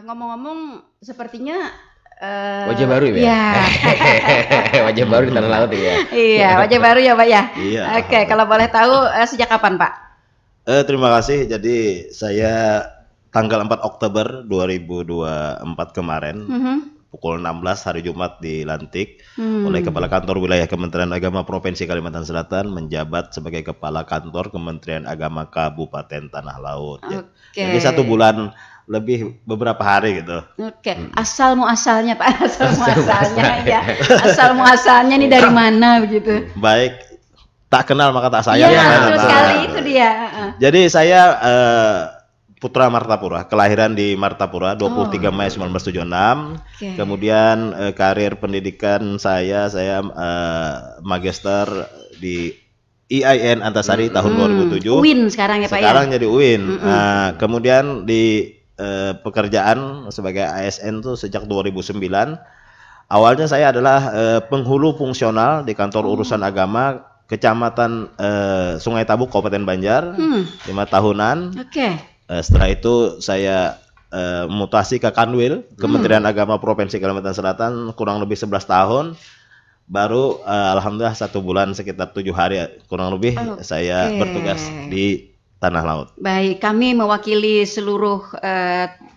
ngomong-ngomong sepertinya wajah baru ya? Iya. Wajah baru di Tanah Laut ya? Iya, wajah baru ya Pak ya? Iya. Oke, kalau boleh tahu sejak kapan Pak? Terima kasih. Jadi saya tanggal 4 Oktober 2024 kemarin, pukul 16 hari Jumat dilantik oleh Kepala Kantor Wilayah Kementerian Agama Provinsi Kalimantan Selatan menjabat sebagai Kepala Kantor Kementerian Agama Kabupaten Tanah Laut. Jadi 1 bulan lebih beberapa hari gitu. Oke, asal muasalnya Pak, asal muasalnya ya. Asal muasalnya nih dari mana begitu? Baik, tak kenal maka tak sayang. Iya, betul sekali itu dia. Jadi saya putra Martapura, kelahiran di Martapura 23 Mei 1976. Kemudian karir pendidikan saya magister di IAIN Antasari tahun 2007. UIN sekarang ya Pak ya? Sekarang jadi UIN. Kemudian di pekerjaan sebagai ASN tuh sejak 2009. Awalnya saya adalah penghulu fungsional di kantor urusan agama Kecamatan Sungai Tabuk Kabupaten Banjar 5 tahunan. Setelah itu saya mutasi ke Kanwil Kementerian Agama Provinsi Kalimantan Selatan kurang lebih 11 tahun. Baru alhamdulillah 1 bulan sekitar 7 hari kurang lebih saya bertugas di Tanah Laut. Baik, kami mewakili seluruh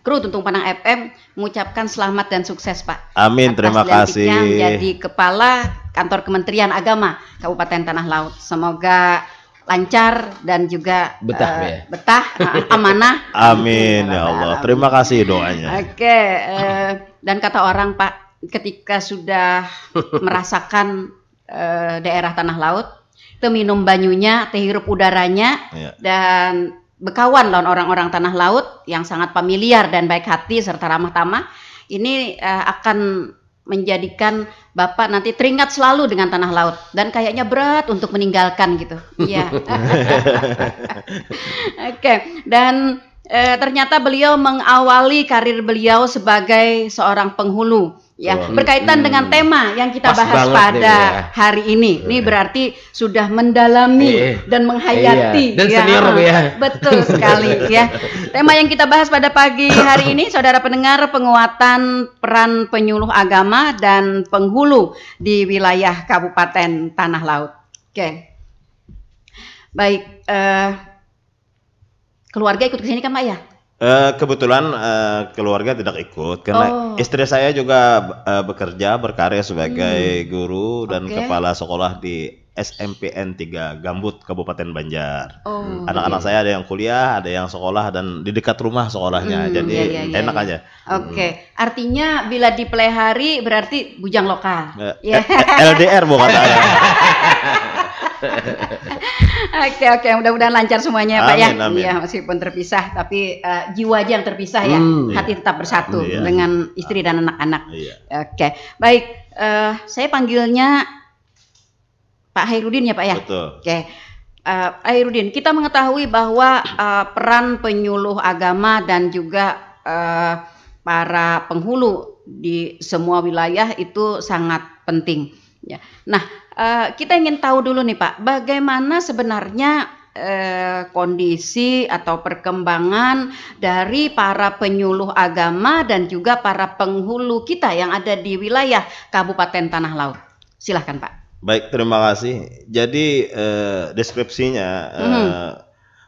kru Tuntung Panang FM mengucapkan selamat dan sukses Pak. Amin, terima kasih. Menjadi Kepala Kantor Kementerian Agama Kabupaten Tanah Laut. Semoga lancar dan juga betah, amanah. Amin ya Allah. Terima kasih doanya. Oke, dan kata orang Pak, ketika sudah merasakan daerah Tanah Laut, minum banyunya, hirup udaranya, dan berkawan lawan orang-orang Tanah Laut yang sangat familiar dan baik hati serta ramah tamah, ini akan menjadikan Bapak nanti teringat selalu dengan Tanah Laut dan kayaknya berat untuk meninggalkan gitu. Iya. Oke, dan ternyata beliau mengawali karir beliau sebagai seorang penghulu. Ya, berkaitan dengan tema yang kita bahas pada hari ini. Ini berarti sudah mendalami dan menghayati dan senior ya. Betul sekali ya. Tema yang kita bahas pada pagi hari ini, saudara pendengar, penguatan peran penyuluh agama dan penghulu di wilayah Kabupaten Tanah Laut. Oke. Baik, keluarga ikut ke sini kan Pak ya? Kebetulan keluarga tidak ikut karena istri saya juga bekerja berkarya sebagai guru dan kepala sekolah di SMPN 3 Gambut Kabupaten Banjar. Anak-anak saya ada yang kuliah, ada yang sekolah dan di dekat rumah sekolahnya. Jadi enak aja. Oke, artinya bila dipelihari berarti bujang lokal. LDR bukan saya. Oke, mudah-mudahan lancar semuanya Pak ya. Amin. Iya, meskipun terpisah tapi jiwa aja yang terpisah ya. Hati tetap bersatu dengan istri dan anak-anak. Oke, baik. Saya panggilnya Pak Hairudin ya Pak ya. Betul. Oke. Pak Hairudin, kita mengetahui bahwa peran penyuluh agama dan juga para penghulu di semua wilayah itu sangat penting. Ya. Nah, kita ingin tahu dulu nih Pak, bagaimana sebenarnya kondisi atau perkembangan dari para penyuluh agama dan juga para penghulu kita yang ada di wilayah Kabupaten Tanah Laut. Silahkan Pak. Baik, terima kasih. Jadi deskripsinya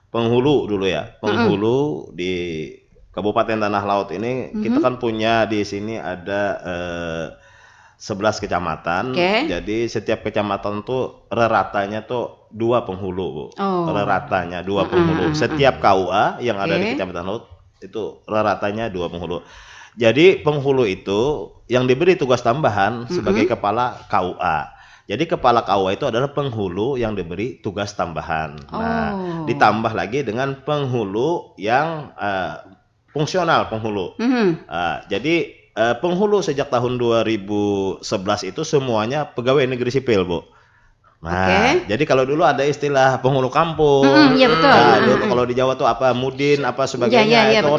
penghulu dulu ya. Penghulu di Kabupaten Tanah Laut ini kita kan punya di sini ada 11 kecamatan. Jadi setiap kecamatan tuh reratanya tuh 2 penghulu, Bu. Reratanya 2 penghulu. Setiap KUA yang ada di Kecamatan Laut itu reratanya 2 penghulu. Jadi penghulu itu yang diberi tugas tambahan sebagai kepala KUA. Jadi kepala KUA itu adalah penghulu yang diberi tugas tambahan. Nah, ditambah lagi dengan penghulu yang fungsional penghulu. Jadi penghulu sejak tahun 2011 itu semuanya pegawai negeri sipil, Bu. Nah, jadi kalau dulu ada istilah penghulu kampung. Iya betul. Nah, dulu kalau di Jawa tuh apa mudin apa sebagainya itu.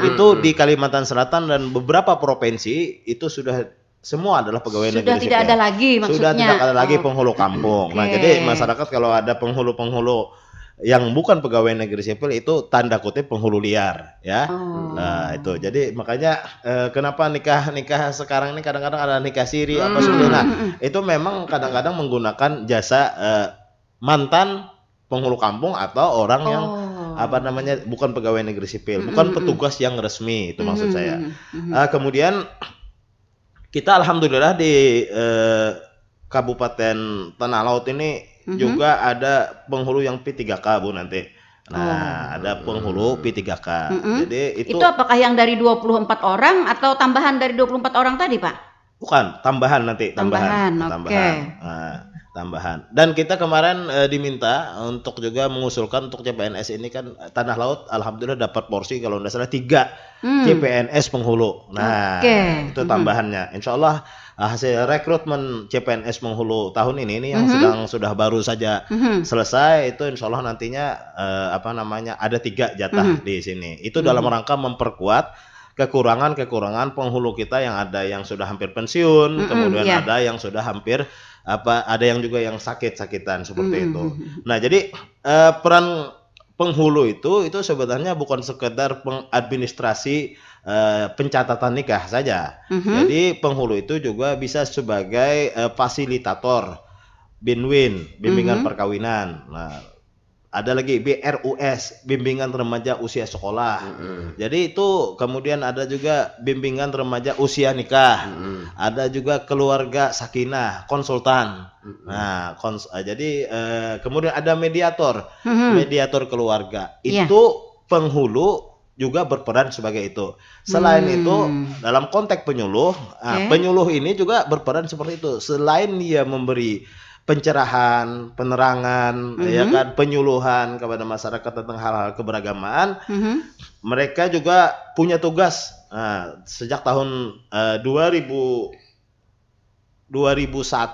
Itu di Kalimantan Selatan dan beberapa provinsi itu sudah semua adalah pegawai negeri sipil. Sudah tidak ada lagi maksudnya. Sudah tidak ada lagi penghulu kampung. Nah, jadi masyarakat kalau ada penghulu-penghulu yang bukan pegawai negeri sipil itu tanda kutip penghulu liar ya. Nah, itu. Jadi makanya kenapa nikah sekarang ini kadang-kadang ada nikah siri apa sebagainya. Nah, itu memang kadang-kadang menggunakan jasa mantan penghulu kampung atau orang yang apa namanya bukan pegawai negeri sipil, bukan petugas yang resmi, itu maksud saya. Kemudian kita alhamdulillah di Kabupaten Tanah Laut ini juga ada penghulu yang P3K Bu nanti. Nah, ada penghulu P3K. Jadi itu apakah yang dari 24 orang atau tambahan dari 24 orang tadi, Pak? Bukan, tambahan nanti, tambahan. Tambahan. Dan kita kemarin diminta untuk juga mengusulkan untuk CPNS ini kan Tanah Laut alhamdulillah dapat porsi kalau tidak salah 3 CPNS penghulu. Nah, itu tambahannya. Insya Allah hasil rekrutmen CPNS penghulu tahun ini yang sudah baru saja selesai itu insya Allah nantinya apa namanya ada 3 jatah di sini. Itu dalam rangka memperkuat kekurangan penghulu kita yang ada yang sudah hampir pensiun, kemudian ada yang sudah hampir ada yang juga yang sakit-sakitan seperti itu. Nah, jadi peran penghulu itu sebenarnya bukan sekedar pengadministrasi pencatatan nikah saja. Jadi penghulu itu juga bisa sebagai fasilitator bimbingan perkawinan. Nah, ada lagi BRUS, bimbingan remaja usia sekolah. Jadi itu kemudian ada juga bimbingan remaja usia nikah. Ada juga keluarga sakinah, konsultan. Nah, jadi kemudian ada mediator, mediator keluarga. Itu penghulu juga berperan sebagai itu. Selain itu, dalam konteks penyuluh, penyuluh ini juga berperan seperti itu. Selain dia memberi pencerahan, penerangan, ya kan, penyuluhan kepada masyarakat tentang hal-hal keberagamaan, mereka juga punya tugas. Sejak tahun 2001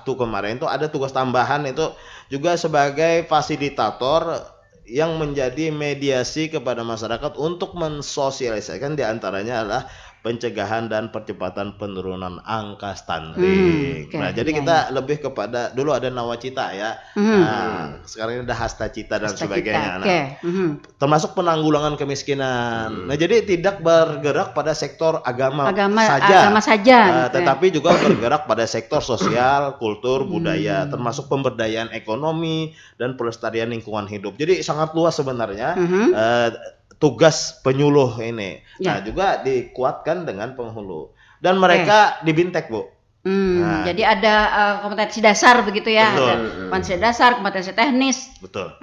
kemarin itu ada tugas tambahan itu juga sebagai fasilitator yang menjadi mediasi kepada masyarakat untuk mensosialisasikan diantaranya adalah pencegahan dan percepatan penurunan angka stunting. Nah, jadi kita lebih kepada dulu ada nawacita ya. Nah, sekarang ini ada hasta cita dan sebagainya. Nah, termasuk penanggulangan kemiskinan. Nah, jadi tidak bergerak pada sektor agama saja. Tetapi juga bergerak pada sektor sosial, kultur, budaya, termasuk pemberdayaan ekonomi dan pelestarian lingkungan hidup. Jadi sangat luas sebenarnya. Tugas penyuluh ini. Nah, juga dikuatkan dengan penghulu. Dan mereka dibintek, Bu. Jadi ada kompetensi dasar begitu ya. Betul. Ada kompetensi dasar, kompetensi teknis. Betul.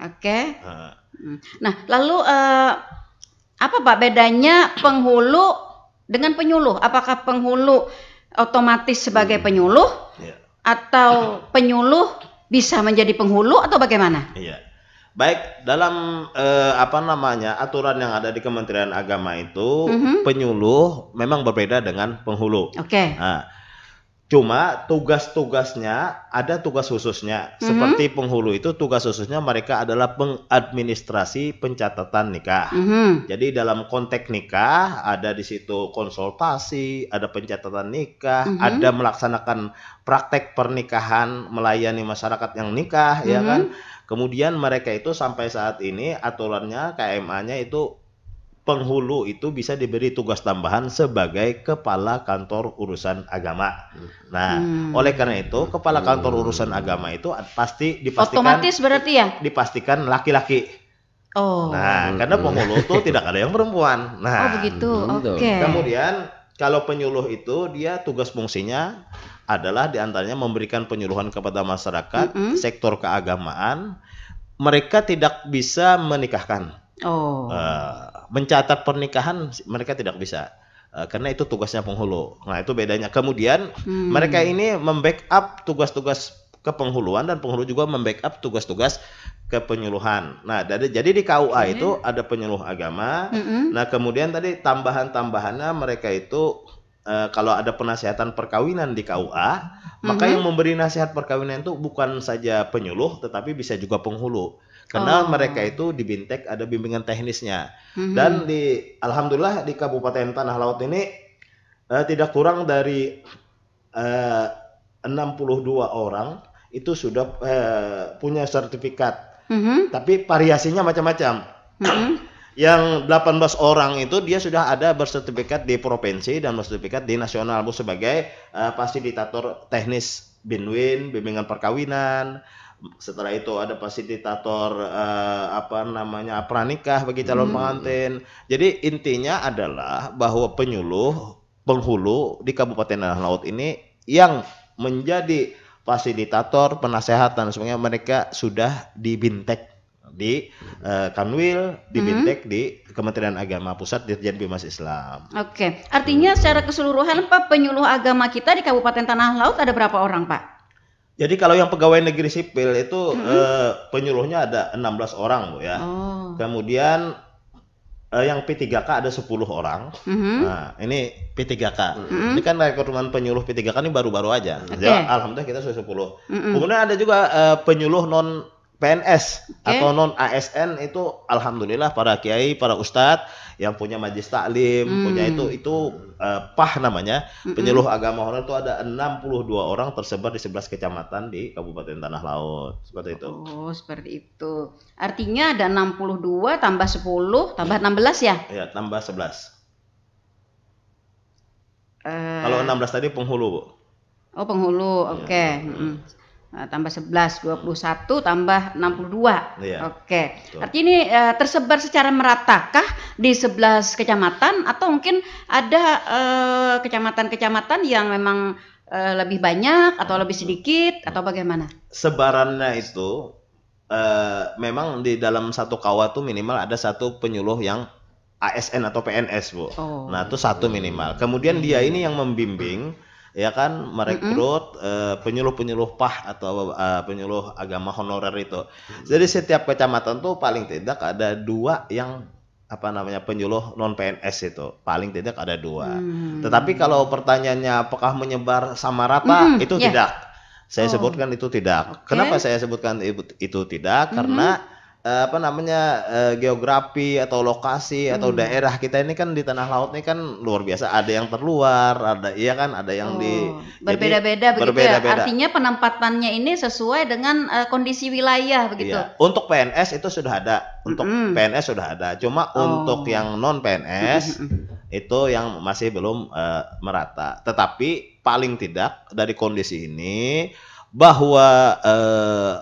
Nah, lalu apa Pak bedanya penghulu dengan penyuluh? Apakah penghulu otomatis sebagai penyuluh atau penyuluh bisa menjadi penghulu atau bagaimana? Iya. Baik, dalam aturan yang ada di Kementerian Agama itu penyuluh memang berbeda dengan penghulu. Nah, cuma tugas-tugasnya ada tugas khususnya. Seperti penghulu itu tugas khususnya mereka adalah pengadministrasi pencatatan nikah. Jadi dalam konteks nikah ada di situ konsultasi, ada pencatatan nikah, ada melaksanakan praktek pernikahan, melayani masyarakat yang nikah, ya kan. Kemudian mereka itu sampai saat ini aturannya KMA-nya itu penghulu itu bisa diberi tugas tambahan sebagai kepala kantor urusan agama. Nah, oleh karena itu kepala kantor urusan agama itu pasti dipastikan otomatis berarti ya? Dipastikan laki-laki. Nah, karena penghulu itu tidak ada yang perempuan. Nah, begitu. Kemudian kalau penyuluh itu dia tugas fungsinya adalah diantaranya memberikan penyuluhan kepada masyarakat, sektor keagamaan. Mereka tidak bisa menikahkan, mencatat pernikahan mereka tidak bisa, karena itu tugasnya penghulu. Nah, itu bedanya. Kemudian mereka ini membackup tugas-tugas kepenghuluan dan penghulu juga membackup tugas-tugas kepenyuluhan. Nah, jadi di KUA itu ada penyuluh agama. Nah, kemudian tadi tambahan-tambahannya mereka itu kalau ada penasihatan perkawinan di KUA, maka yang memberi nasihat perkawinan itu bukan saja penyuluh, tetapi bisa juga penghulu. Karena mereka itu dibintek ada bimbingan teknisnya. Dan alhamdulillah di Kabupaten Tanah Laut ini tidak kurang dari 62 orang itu sudah punya sertifikat Tapi variasinya macam-macam. Yang 18 orang itu dia sudah ada bersertifikat di provinsi dan bersertifikat di nasional, Bu, sebagai fasilitator teknis BINWIN, bimbingan perkawinan. Setelah itu ada fasilitator pranikah bagi calon pengantin. Jadi intinya adalah bahwa penghulu di Kabupaten Tanah Laut ini yang menjadi fasilitator, penasehatan, semuanya mereka sudah di Bintek di Kanwil, di Bintek di Kementerian Agama Pusat, Dirjen Bimas Islam. Oke, artinya secara keseluruhan Pak, penyuluh agama kita di Kabupaten Tanah Laut ada berapa orang, Pak? Jadi kalau yang pegawai negeri sipil itu penyuluhnya ada 16 orang, Bu, ya. Kemudian yang P3K ada 10 orang. Nah, ini P3K. Ini kan rekrutmen penyuluh P3K ini baru-baru aja. Ya, alhamdulillah kita sudah 10. Kemudian ada juga penyuluh non PNS atau non ASN, itu alhamdulillah para kiai, para ustadz yang punya majlis taklim, punya itu PAH namanya, penyuluh agama honor, itu ada 62 orang tersebar di 11 kecamatan di Kabupaten Tanah Laut. Seperti itu. Oh, seperti itu. Artinya ada 62 tambah 10 tambah 16 ya? Iya, tambah 11. Kalau 16 tadi penghulu, Bu. Oh, penghulu. Oke. Nah, tambah 11, 21 tambah 62. Oke. Artinya ini tersebar secara meratakah di 11 kecamatan atau mungkin ada kecamatan-kecamatan yang memang lebih banyak atau lebih sedikit atau bagaimana? Sebarannya itu memang di dalam satu kawah tuh minimal ada satu penyuluh yang ASN atau PNS, Bu. Nah, itu satu minimal. Kemudian dia ini yang membimbing, ya kan, merekrut penyuluh-penyuluh PAH atau penyuluh agama honorer itu. Jadi setiap kecamatan tuh paling tidak ada 2 yang penyuluh non PNS itu, paling tidak ada 2. Tetapi kalau pertanyaannya apakah menyebar sama rata, itu tidak. Saya sebutkan itu tidak. Kenapa saya sebutkan itu tidak? Karena geografi atau lokasi atau daerah kita ini kan di Tanah Laut ini kan luar biasa, ada yang terluar, ada ada yang di berbeda-beda begitu ya. Artinya penempatannya ini sesuai dengan kondisi wilayah begitu. Iya. Untuk PNS itu sudah ada, untuk PNS sudah ada. Cuma untuk yang non PNS itu yang masih belum merata. Tetapi paling tidak dari kondisi ini bahwa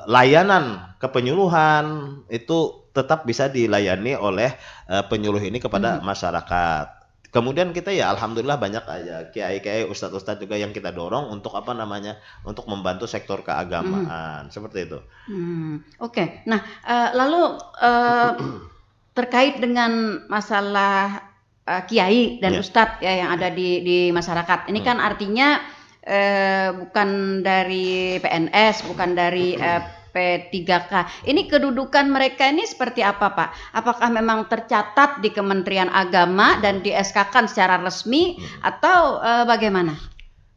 layanan kepenyuluhan itu tetap bisa dilayani oleh penyuluh ini kepada masyarakat. Kemudian kita ya alhamdulillah banyak aja kiai-kiai, ustadz-ustadz juga yang kita dorong untuk untuk membantu sektor keagamaan, seperti itu. Oke. Nah, lalu terkait dengan masalah kiai dan ustadz ya yang ada di masyarakat. Ini kan artinya bukan dari PNS, bukan dari P3K. Ini kedudukan mereka ini seperti apa, Pak? Apakah memang tercatat di Kementerian Agama dan di SK-kan secara resmi atau bagaimana?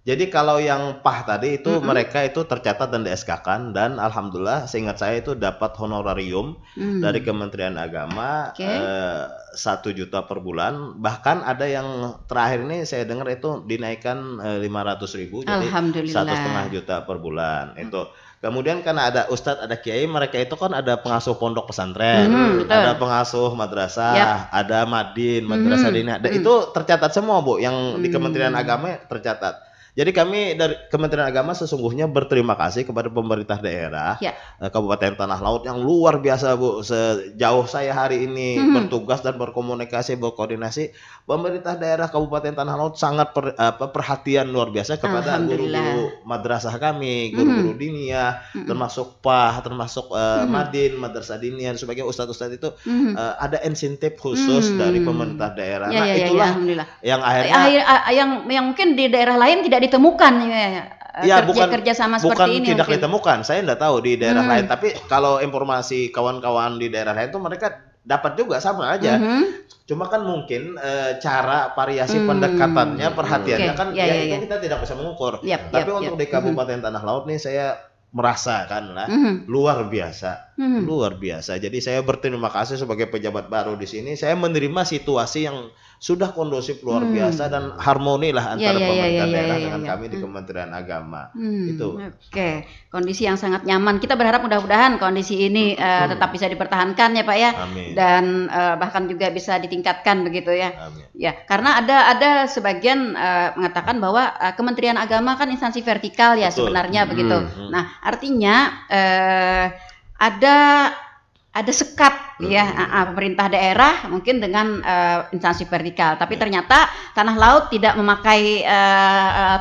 Jadi kalau yang PAH tadi itu mereka itu tercatat dan di SK-kan, dan alhamdulillah seingat saya itu dapat honorarium dari Kementerian Agama 1 juta per bulan. Bahkan ada yang terakhir ini saya dengar itu dinaikkan 500.000 jadi 1,5 juta per bulan itu. Kemudian karena ada ustadz, ada kiai, mereka itu kan ada pengasuh pondok pesantren, ada pengasuh madrasah, ada madin, madrasah diniyah. Itu tercatat semua, Bu, yang di Kementerian Agama tercatat. Jadi kami dari Kementerian Agama sesungguhnya berterima kasih kepada pemerintah daerah Kabupaten Tanah Laut yang luar biasa, Bu. Sejauh saya hari ini bertugas dan berkomunikasi, berkoordinasi, pemerintah daerah Kabupaten Tanah Laut sangat perhatian luar biasa kepada guru-guru madrasah kami, guru-guru diniyah, termasuk PAH, termasuk madin, madrasah diniyah, sebagai ustadz-ustadz itu ada insentif khusus dari pemerintah daerah. Nah, itulah yang akhirnya yang mungkin di daerah lain tidak ditemukan kerja sama seperti ini. Bukan tidak ditemukan, saya tidak tahu di daerah lain, tapi kalau informasi kawan-kawan di daerah lain itu mereka dapat juga sama aja. Cuma kan mungkin cara variasi pendekatannya, perhatiannya kan itu kita tidak bisa mengukur. Tapi untuk di Kabupaten Tanah Laut nih saya merasakan lah luar biasa. luar biasa. Jadi saya berterima kasih sebagai pejabat baru di sini. Saya menerima situasi yang sudah kondusif luar biasa dan harmoni lah antara pemerintah daerah dengan kami di Kementerian Agama. Itu. Oke, kondisi yang sangat nyaman. Kita berharap mudah-mudahan kondisi ini tetap bisa dipertahankan ya Pak ya. Amin. Dan bahkan juga bisa ditingkatkan begitu ya. Amin. Ya, karena ada sebagian mengatakan bahwa Kementerian Agama kan instansi vertikal ya. Betul. Sebenarnya begitu. Nah, artinya ada sekat ya pemerintah daerah mungkin dengan instansi vertikal, tapi ternyata Tanah Laut tidak memakai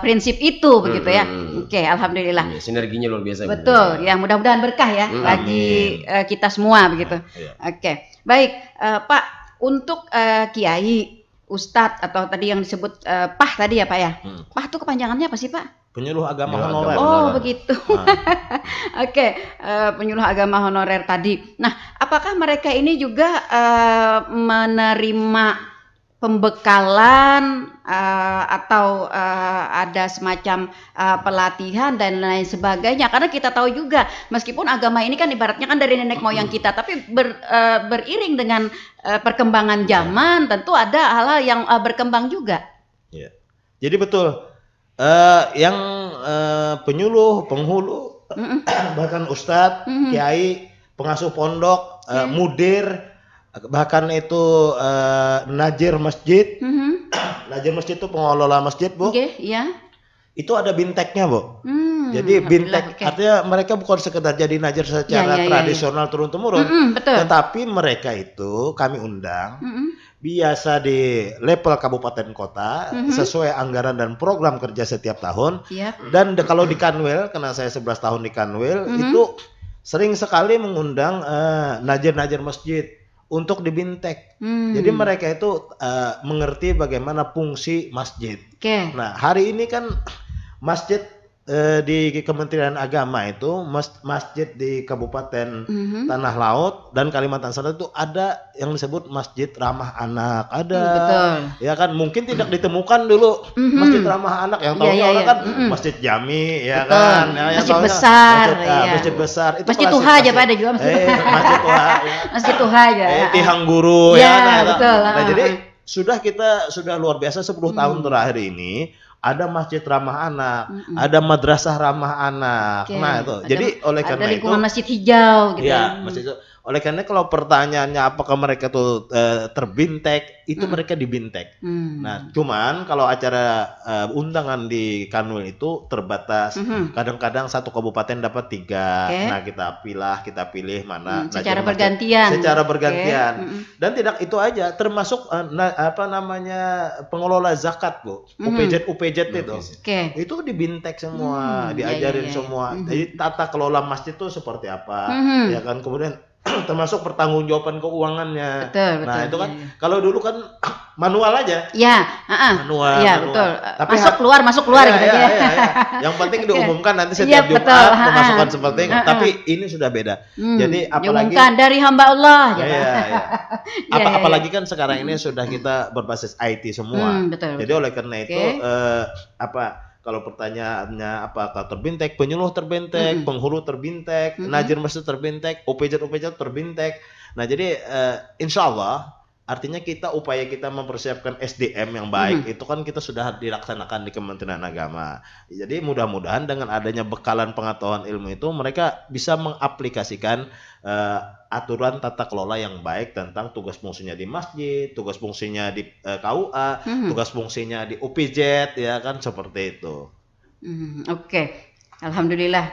prinsip itu begitu ya. Oke, alhamdulillah. Sinerginya luar biasa. Betul, ya mudah-mudahan berkah ya bagi kita semua begitu. Oke, baik Pak, untuk Kiai, Ustadz atau tadi yang disebut PAH tadi ya Pak ya. PAH itu kepanjangannya apa sih Pak? Penyuluh agama honorer. Oh begitu. Oke, penyuluh agama honorer tadi. Nah, apakah mereka ini juga menerima pembekalan atau ada semacam pelatihan dan lain sebagainya? Karena kita tahu juga, meskipun agama ini kan ibaratnya kan dari nenek moyang kita, tapi beriring dengan perkembangan zaman, tentu ada hal-hal yang berkembang juga. Ya. Jadi betul. Yang penyuluh, penghulu, bahkan ustadz, kiai, pengasuh pondok, mudir, bahkan itu najir masjid, najir masjid itu pengelola masjid Bu, iya. Itu ada binteknya Bu. Jadi bintek artinya mereka bukan sekedar jadi najir secara tradisional turun-temurun, tetapi mereka itu kami undang. Biasa di level kabupaten kota sesuai anggaran dan program kerja setiap tahun. Dan kalau di Kanwil, karena saya 11 tahun di Kanwil, itu sering sekali mengundang najir-najir masjid untuk dibintek. Jadi mereka itu mengerti bagaimana fungsi masjid. Nah, hari ini kan masjid di Kementerian Agama itu masjid di Kabupaten Tanah Laut dan Kalimantan Selatan itu ada yang disebut masjid ramah anak, ada ya kan, mungkin tidak ditemukan dulu masjid ramah anak, yang tahunya orang kan masjid jami ya kan, masjid besar, masjid besar itu masjid Tuha aja pada juga masjid Tuha, masjid Tuha aja, Tihang Guru ya, betul. Nah jadi kita sudah luar biasa 10 tahun terakhir ini. Ada masjid ramah anak, ada madrasah ramah anak. Nah itu, jadi oleh karena ada lingkungan masjid hijau gitu. Ya, masjid itu. Oleh karena kalau pertanyaannya apakah mereka tuh terbintek, itu mereka dibintek. Nah, cuman kalau acara undangan di Kanwil itu terbatas. Kadang-kadang satu kabupaten dapat 3. Nah, kita pilih mana. Secara bergantian. Secara bergantian. Dan tidak itu aja, termasuk pengelola zakat Bu, UPJ itu. Itu dibintek semua, diajarin semua. Jadi tata kelola masjid itu seperti apa, ya kan, kemudian termasuk pertanggungjawaban keuangannya. Nah itu kan kalau dulu kan manual aja. Manual. Betul. Tapi masuk keluar gitu ya. Yang penting diumumkan nanti setiap Jumat pemasukan seperti itu. Tapi ini sudah beda. Jadi apalagi diumumkan dari hamba Allah. Apalagi kan sekarang ini sudah kita berbasis IT semua. Jadi oleh karena itu kalau pertanyaannya apakah terbintek, penyuluh terbintek, penghulu terbintek, najir masjid terbintek, OPJ terbintek. Nah jadi insya Allah artinya upaya kita mempersiapkan SDM yang baik itu kan kita sudah dilaksanakan di Kementerian Agama. Jadi mudah-mudahan dengan adanya bekalan pengetahuan ilmu itu mereka bisa mengaplikasikan aturan tata kelola yang baik tentang tugas fungsinya di masjid, tugas fungsinya di KUA, tugas fungsinya di UPJ, ya kan, seperti itu. Oke. Alhamdulillah,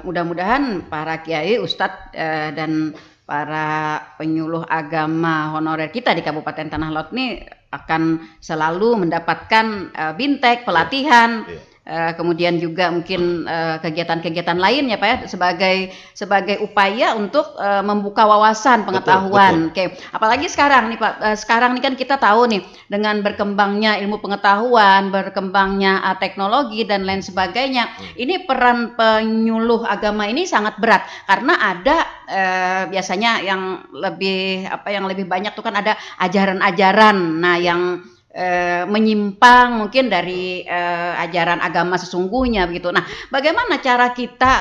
mudah-mudahan para kiai, ustadz dan para penyuluh agama honorer kita di Kabupaten Tanah Laut ini akan selalu mendapatkan bintek, pelatihan, kemudian juga mungkin kegiatan-kegiatan lain ya Pak ya, sebagai upaya untuk membuka wawasan pengetahuan. Betul. Oke, apalagi sekarang nih Pak, sekarang nih kan kita tahu nih dengan berkembangnya ilmu pengetahuan, berkembangnya teknologi dan lain sebagainya, ini peran penyuluh agama ini sangat berat karena ada biasanya yang lebih banyak tuh kan ada ajaran-ajaran. Nah, yang menyimpang mungkin dari ajaran agama sesungguhnya begitu. Nah, bagaimana cara kita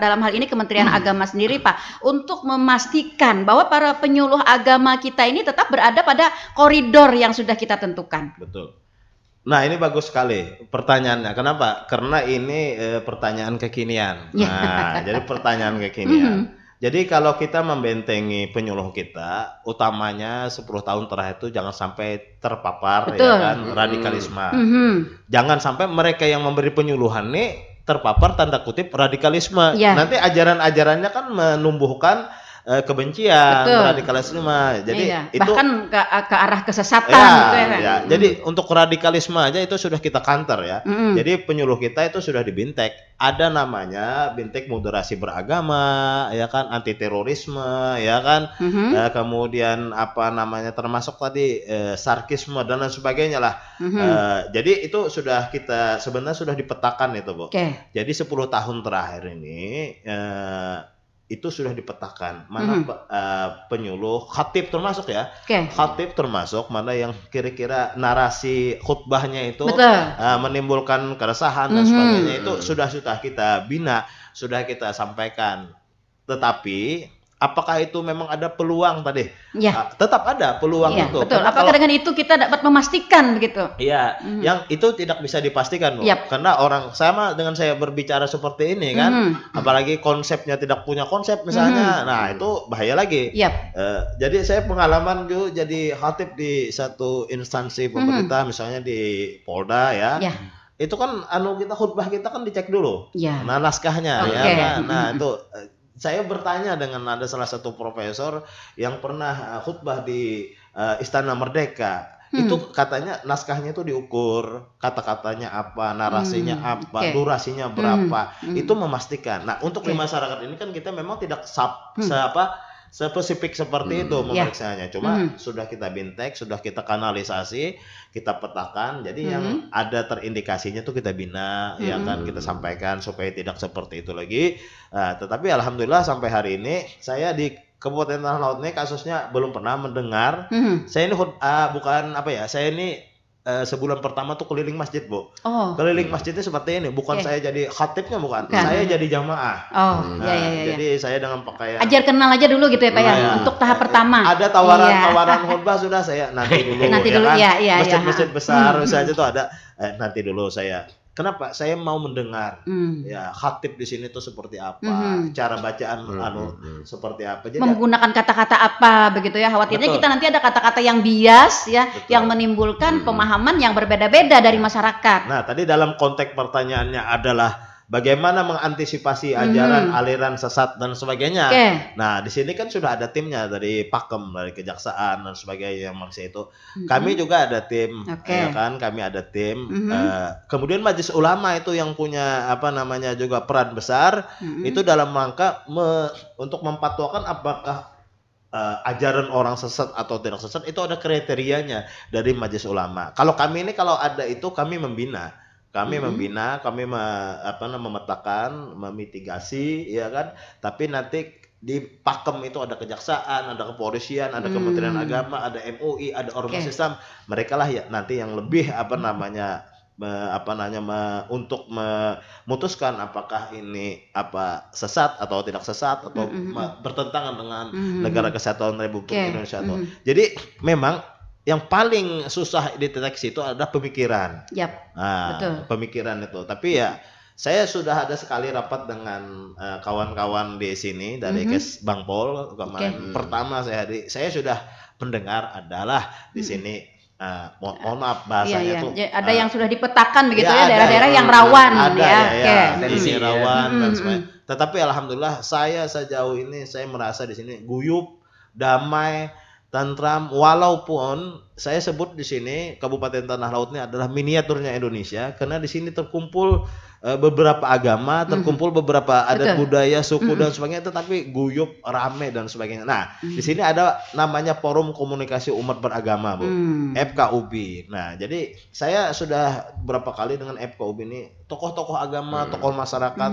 dalam hal ini Kementerian Agama sendiri Pak untuk memastikan bahwa para penyuluh agama kita ini tetap berada pada koridor yang sudah kita tentukan? Betul. Nah, ini bagus sekali pertanyaannya. Kenapa? Karena ini pertanyaan kekinian. Nah, jadi pertanyaan kekinian. Jadi kalau kita membentengi penyuluh kita, utamanya 10 tahun terakhir itu jangan sampai terpapar ya kan radikalisme. Jangan sampai mereka yang memberi penyuluhan nih terpapar tanda kutip radikalisme. Nanti ajaran-ajarannya kan menumbuhkan kebencian, radikalisme. Jadi itu bahkan ke arah kesesatan gitu ya. Jadi untuk radikalisme aja itu sudah kita counter ya. Jadi penyuluh kita itu sudah dibintek. Ada namanya bintek moderasi beragama, ya kan, anti terorisme, ya kan. Kemudian apa namanya termasuk tadi sarkisme dan lain sebagainya lah. Jadi itu sudah kita sebenarnya sudah dipetakan itu, Bu. Jadi 10 tahun terakhir ini itu sudah dipetakan mana penyuluh khatib termasuk ya, khatib termasuk mana yang kira-kira narasi khutbahnya itu menimbulkan keresahan dan sebagainya, itu sudah kita bina, sudah kita sampaikan. Tetapi apakah itu memang ada peluang tadi? Tetap ada peluang itu. Betul. Apakah dengan itu kita dapat memastikan begitu? Iya, yang itu tidak bisa dipastikan, Bu. Karena orang sama dengan saya berbicara seperti ini kan, apalagi konsepnya tidak punya konsep misalnya, nah itu bahaya lagi. Jadi saya pengalaman dulu jadi khatib di satu instansi pemerintah, misalnya di Polda ya. Itu kan kita khutbah kita kan dicek dulu. Nah, naskahnya ya kan. Nah, itu saya bertanya dengan ada salah satu profesor yang pernah khutbah di Istana Merdeka. Itu katanya naskahnya itu diukur, kata-katanya apa, narasinya apa, durasinya berapa. Itu memastikan. Nah, untuk di masyarakat ini kan kita memang tidak spesifik seperti itu memeriksanya. Cuma sudah kita bintek, sudah kita kanalisasi, kita petakan. Jadi yang ada terindikasinya tuh kita bina, ya kan, kita sampaikan supaya tidak seperti itu lagi. Tetapi alhamdulillah sampai hari ini saya di Kabupaten Tanah Laut ini kasusnya belum pernah mendengar. Saya ini bukan saya ini sebulan pertama tuh keliling masjid, Bu. Keliling masjidnya seperti ini, bukan saya jadi khatibnya, bukan. Saya jadi jamaah. Jadi saya dengan pakaian. Ajar kenal aja dulu gitu ya, Pak ya, untuk tahap pertama. Ada tawaran khutbah sudah saya nanti dulu. Masjid-masjid besar misalnya itu ada nanti dulu saya. Kenapa? Saya mau mendengar ya khatib di sini tuh seperti apa, cara bacaan seperti apa. Jadi menggunakan kata-kata apa begitu ya. Khawatirnya kita nanti ada kata-kata yang bias ya, yang menimbulkan pemahaman yang berbeda-beda dari masyarakat. Nah, tadi dalam konteks pertanyaannya adalah bagaimana mengantisipasi ajaran aliran sesat dan sebagainya. Nah, di sini kan sudah ada timnya dari Pakem, dari Kejaksaan dan sebagainya, maksudnya itu. Kami juga ada tim, ya kan? Kami ada tim. Kemudian Majelis Ulama itu yang punya juga peran besar itu dalam rangka untuk memfatwakan apakah ajaran orang sesat atau tidak sesat, itu ada kriterianya dari Majelis Ulama. Kalau kami ini kalau ada itu kami membina. Kami membina, kami memetakan, memitigasi, ya kan. Tapi nanti di Pakem itu ada Kejaksaan, ada Kepolisian, ada Kementerian Agama, ada MUI, ada ormas Islam. Mereka lah ya nanti yang lebih untuk memutuskan apakah ini sesat atau tidak sesat atau bertentangan dengan Negara Kesatuan Republik Indonesia. Jadi memang yang paling susah dideteksi itu adalah pemikiran. Pemikiran itu. Tapi ya saya sudah ada sekali rapat dengan kawan-kawan di sini dari Kes Bangpol kemarin. Pertama saya sudah mendengar adalah di sini mohon maaf bahasanya tuh. Ada yang sudah dipetakan begitu ya, daerah-daerah yang rawan di sini rawan dan sebagainya. Tetapi alhamdulillah saya sejauh ini saya merasa di sini guyup, damai, tantram, walaupun saya sebut di sini Kabupaten Tanah Laut ini adalah miniaturnya Indonesia karena di sini terkumpul beberapa agama, terkumpul beberapa adat budaya, suku dan sebagainya, tetapi guyup, rame dan sebagainya. Nah, di sini ada namanya Forum Komunikasi Umat Beragama, Bu. FKUB. Nah, jadi saya sudah berapa kali dengan FKUB ini tokoh-tokoh agama, tokoh masyarakat,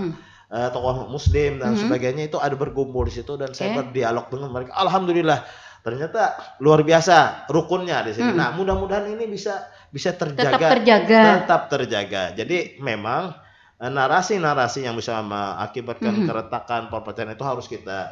tokoh muslim dan sebagainya itu ada berkumpul di situ dan saya berdialog dengan mereka. Alhamdulillah ternyata luar biasa rukunnya di sini. Nah, mudah-mudahan ini bisa bisa terjaga, tetap terjaga. Jadi memang narasi-narasi yang bisa mengakibatkan keretakan perpecahan itu harus kita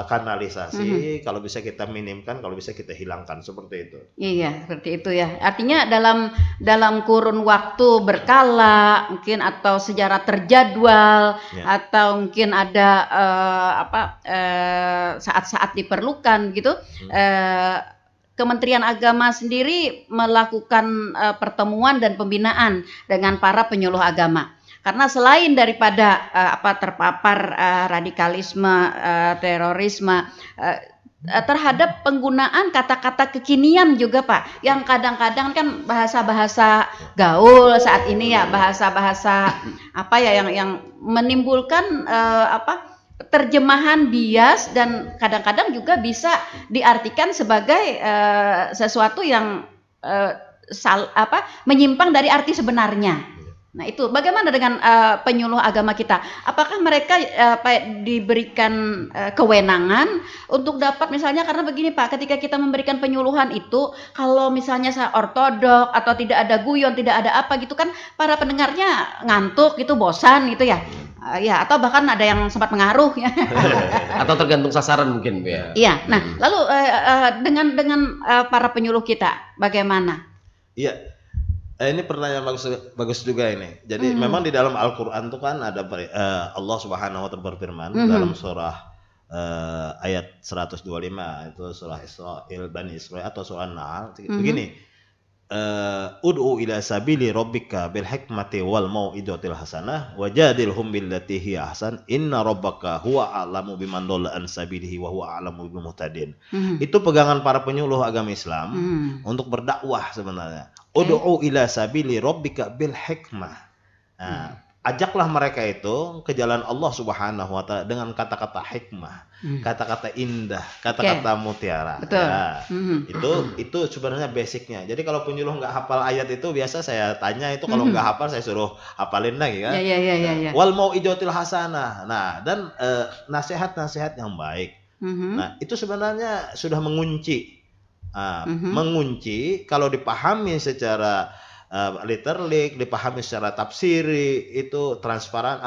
kanalisasi. Kalau bisa kita minimkan, kalau bisa kita hilangkan, seperti itu. Iya, seperti itu ya. Artinya dalam kurun waktu berkala, mungkin atau secara terjadwal, atau mungkin ada saat-saat diperlukan gitu. Kementerian Agama sendiri melakukan pertemuan dan pembinaan dengan para penyuluh agama. Karena selain daripada terpapar radikalisme, terorisme, terhadap penggunaan kata-kata kekinian juga Pak, yang kadang-kadang kan bahasa-bahasa gaul saat ini ya, bahasa-bahasa yang menimbulkan terjemahan bias, dan kadang-kadang juga bisa diartikan sebagai sesuatu yang menyimpang dari arti sebenarnya. Nah itu bagaimana dengan penyuluh agama kita? Apakah mereka diberikan kewenangan untuk dapat, misalnya, karena begini Pak, ketika kita memberikan penyuluhan itu, kalau misalnya ortodok atau tidak ada guyon, tidak ada apa gitu kan, para pendengarnya ngantuk gitu, bosan gitu ya. Ya, atau bahkan ada yang sempat mengaruh ya. Atau tergantung sasaran mungkin ya. Iya. Nah, lalu dengan para penyuluh kita bagaimana? Iya. Ini pertanyaan bagus juga ini. Jadi memang di dalam Al-Qur'an itu kan ada Allah Subhanahu wa taala berfirman dalam surah ayat 125, itu surah Israil, Bani Israil atau surah Nahl, begini. Ud'u ila sabili rabbika bil hikmati wal mau'izatil hasanah wajadilhum billati hiya ahsan inna rabbaka huwa a'lamu biman dhalla an sabilihi wa huwa a'lamu bil muhtadin. Itu pegangan para penyuluh agama Islam untuk berdakwah sebenarnya. Ud'u ila sabili rabbika bil hikmah. Nah, ajaklah mereka itu ke jalan Allah Subhanahu wa taala dengan kata-kata hikmah, kata-kata indah, kata-kata mutiara. Betul. Ya, itu sebenarnya basicnya. Jadi kalau penyuluh nggak hafal ayat itu, biasa saya tanya itu, kalau nggak hafal saya suruh hafalin lagi kan. Ya. Wal mau'izatil hasanah. Nah, dan nasihat-nasihat yang baik. Nah, itu sebenarnya sudah mengunci. Mengunci kalau dipahami secara literally, dipahami secara tafsiri, itu transparan,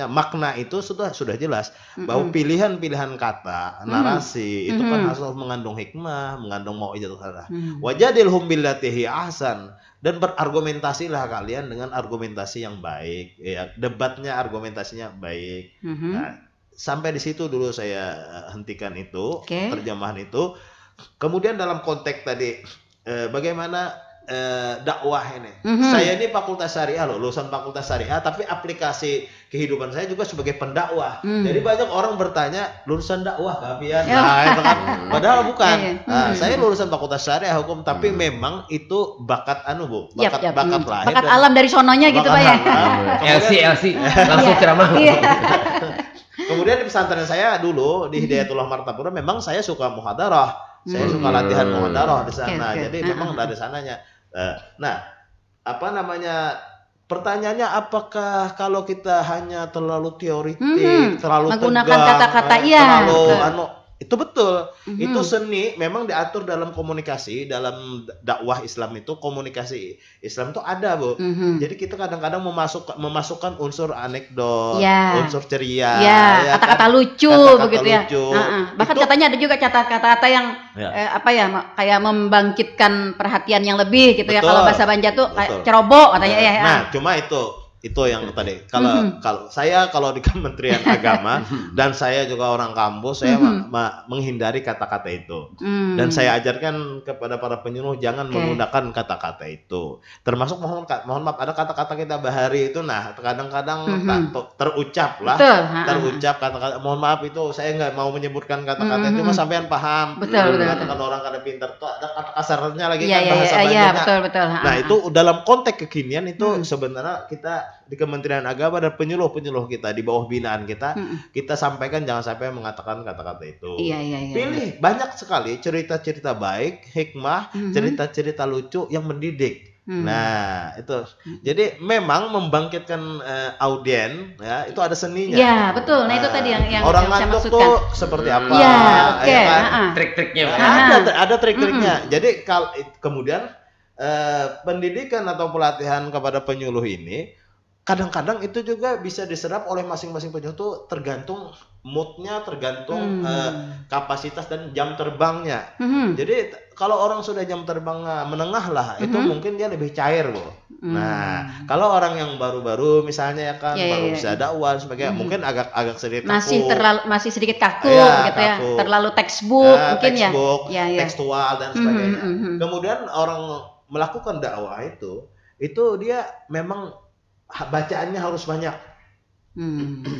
makna itu sudah jelas bahwa pilihan-pilihan kata, narasi itu kan harus mengandung hikmah, mengandung mau'izatul hasanah. Wajadilhum billati hiya ahsan, dan berargumentasilah kalian dengan argumentasi yang baik, ya, debatnya, argumentasinya baik. Nah, sampai di situ dulu saya hentikan itu, terjemahan itu. Kemudian dalam konteks tadi bagaimana dakwah ini. Saya ini fakultas syariah loh, lulusan fakultas syariah, tapi aplikasi kehidupan saya juga sebagai pendakwah. Jadi banyak orang bertanya, lulusan dakwah Kapian? Nah, itu kan padahal bukan. Saya lulusan fakultas syariah hukum, tapi memang itu bakat bakat lahir, bakat alam dari sononya gitu Pak ya. LC langsung ceramah. Kemudian di pesantren saya dulu di Hidayatullah Martapura, memang saya suka muhadarah. Saya suka latihan muhadarah di sana. Jadi memang dari sananya. Nah, pertanyaannya, apakah kalau kita hanya terlalu teoritik, terlalu menggunakan tegang, kata-kata itu betul. Itu seni memang diatur dalam komunikasi, dalam dakwah Islam itu komunikasi Islam itu ada, Bu. Jadi kita kadang-kadang memasukkan unsur anekdot, unsur ceria, kata-kata lucu begitu ya. Bahkan katanya ada juga kata-kata yang kayak membangkitkan perhatian yang lebih gitu. Betul, ya. Kalau bahasa Banja tuh kayak ceroboh katanya ya. Nah, cuma itu yang tadi. Kalau saya di Kementerian Agama dan saya juga orang kampus, saya menghindari kata-kata itu. Dan saya ajarkan kepada para penyuluh jangan menggunakan kata-kata itu. Termasuk mohon maaf, ada kata-kata kita bahari itu, nah kadang-kadang terucap kata-kata. Mohon maaf, itu saya nggak mau menyebutkan kata-kata itu, cuma sampean paham. Katakan orang kada pintar tuh ada kata kasarnya lagi kan, bahasa Banjarnya. Betul. Nah, itu dalam konteks kekinian itu sebenarnya kita di Kementerian Agama dan penyuluh kita di bawah binaan kita sampaikan, jangan sampai mengatakan kata-kata itu. Pilih banyak sekali cerita-cerita baik, hikmah, cerita-cerita lucu yang mendidik. Nah, itu. Jadi memang membangkitkan audien, ya, itu ada seninya. Ya, betul. Nah, itu tadi yang orang ngantuk tuh seperti apa? Trik-triknya. Ada trik-triknya. Jadi kemudian pendidikan atau pelatihan kepada penyuluh ini kadang-kadang itu juga bisa diserap oleh masing-masing penyuluh tuh tergantung moodnya, tergantung kapasitas dan jam terbangnya. Jadi kalau orang sudah jam terbangnya menengah lah, itu mungkin dia lebih cair, Bu. Nah, kalau orang yang baru-baru misalnya ya kan, baru bisa dakwah sebagainya, mungkin agak sedikit kaku. Masih sedikit kaku gitu ya. Terlalu textbook mungkin ya. Tekstual dan sebagainya. Kemudian orang melakukan dakwah itu dia memang bacaannya harus banyak,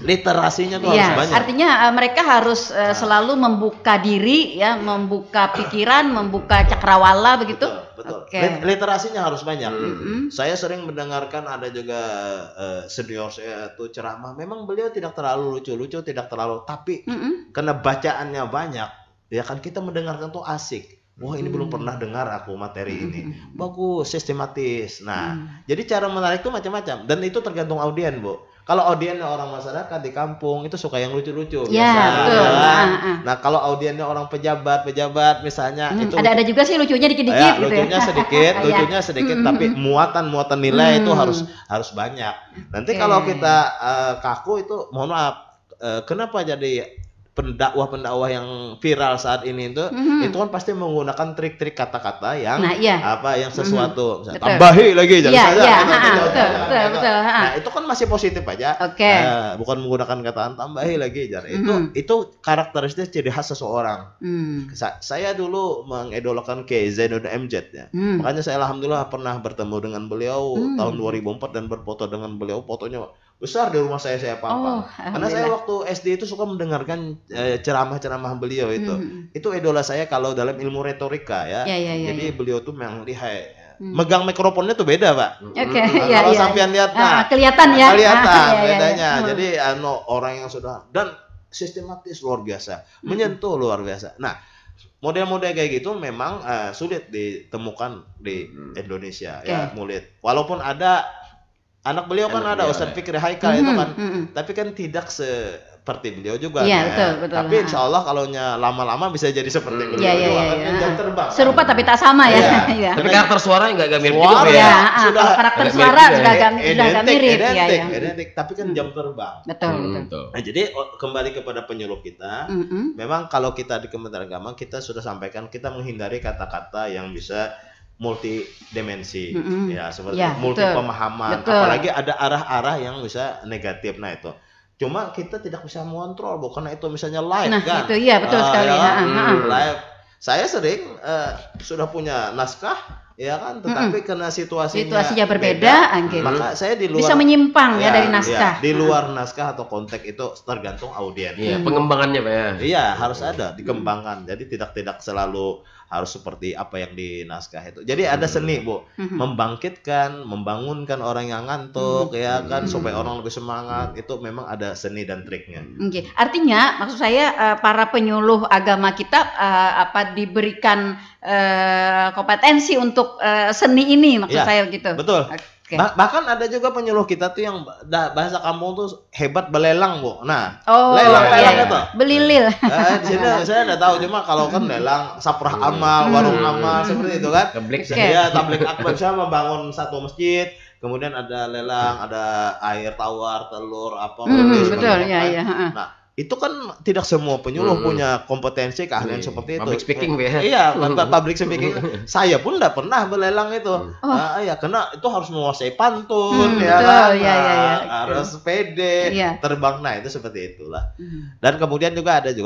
literasinya tuh harus banyak. Artinya mereka harus selalu membuka diri ya, membuka pikiran, membuka cakrawala begitu. Betul. Literasinya harus banyak. Saya sering mendengarkan ada juga senior saya tuh ceramah. Memang beliau tidak terlalu lucu-lucu, tidak terlalu, tapi karena bacaannya banyak, ya kan kita mendengarkan tuh asik. Wah, ini belum pernah dengar aku materi ini. Bagus, sistematis. Nah, jadi cara menarik itu macam-macam dan itu tergantung audien, Bu. Kalau audiennya orang masyarakat di kampung itu suka yang lucu-lucu biasa. Betul. Nah, kalau audiennya orang pejabat misalnya itu ada juga sih lucunya dikit-dikit gitu lucunya sedikit tapi muatan nilai itu harus banyak. Nanti kalau kita kaku itu mohon maaf, kenapa jadi pendakwah yang viral saat ini itu kan pasti menggunakan trik-trik kata-kata yang yang sesuatu tambahi lagi betul. Nah, itu kan masih positif aja. Bukan menggunakan kataan tambahi lagi itu karakteristik ciri khas seseorang. Saya dulu mengidolakan Kiai Zainuddin MZ ya. Makanya saya alhamdulillah pernah bertemu dengan beliau tahun 2004 dan berfoto dengan beliau, fotonya besar di rumah saya pampang. Karena saya waktu SD itu suka mendengarkan ceramah-ceramah beliau itu. Itu idola saya kalau dalam ilmu retorika ya. Jadi beliau tuh memang lihai. Megang mikrofonnya tuh beda, Pak. Kalau sampean lihat kelihatan ya. Kelihatan bedanya. Jadi orang yang sudah dan sistematis luar biasa, menyentuh luar biasa. Nah, model-model kayak gitu memang sulit ditemukan di Indonesia ya, walaupun ada anak beliau kan ada Ustadz Fikri Haikal itu kan, tapi kan tidak seperti beliau juga. Betul. Tapi insya Allah kalau lama-lama bisa jadi seperti beliau juga kan jam terbang. Serupa tapi tak sama ya. Tapi karakter suaranya nggak mirip juga ya. Sudah karakter suara sudah agak mirip ya. Identik, tapi kan jam terbang. Betul. Nah, jadi kembali kepada penyuluh kita, memang kalau kita di Kementerian Agama kita sudah sampaikan kita menghindari kata-kata yang bisa multidimensi ya, seperti multi pemahaman, apalagi ada arah-arah yang bisa negatif. Nah, itu cuma kita tidak bisa mengontrol, karena itu misalnya live kan. Itu iya betul sekali. Live saya sering sudah punya naskah ya kan, tetapi karena situasinya berbeda, maka saya di luar bisa menyimpang ya dari naskah. Di luar naskah atau konteks itu tergantung audiens. Pengembangannya, Pak ya. Iya, harus ada dikembangkan. Jadi tidak selalu harus seperti apa yang di naskah itu. Jadi ada seni, Bu, membangkitkan, membangunkan orang yang ngantuk ya kan, supaya orang lebih semangat. Itu memang ada seni dan triknya. Artinya maksud saya para penyuluh agama kita diberikan kompetensi untuk seni ini, maksud saya gitu. Betul. Bahkan ada juga penyuluh kita tuh yang bahasa kampung tuh hebat belelang, Bu. Nah, lelang itu belilil. Di sini saya enggak tahu, cuma kalau kan lelang saprah amal, warung amal seperti itu kan. Tablik akbar, saya membangun satu masjid, kemudian ada lelang, ada air tawar, telur, apa betul ya. Nah, itu kan tidak semua penyuluh punya kompetensi keahlian seperti itu. Public speaking ya. Iya, public speaking. Saya pun enggak pernah belelang itu. Karena itu harus menguasai pantun harus pede, terbang. Nah, itu seperti itulah. Dan kemudian juga ada di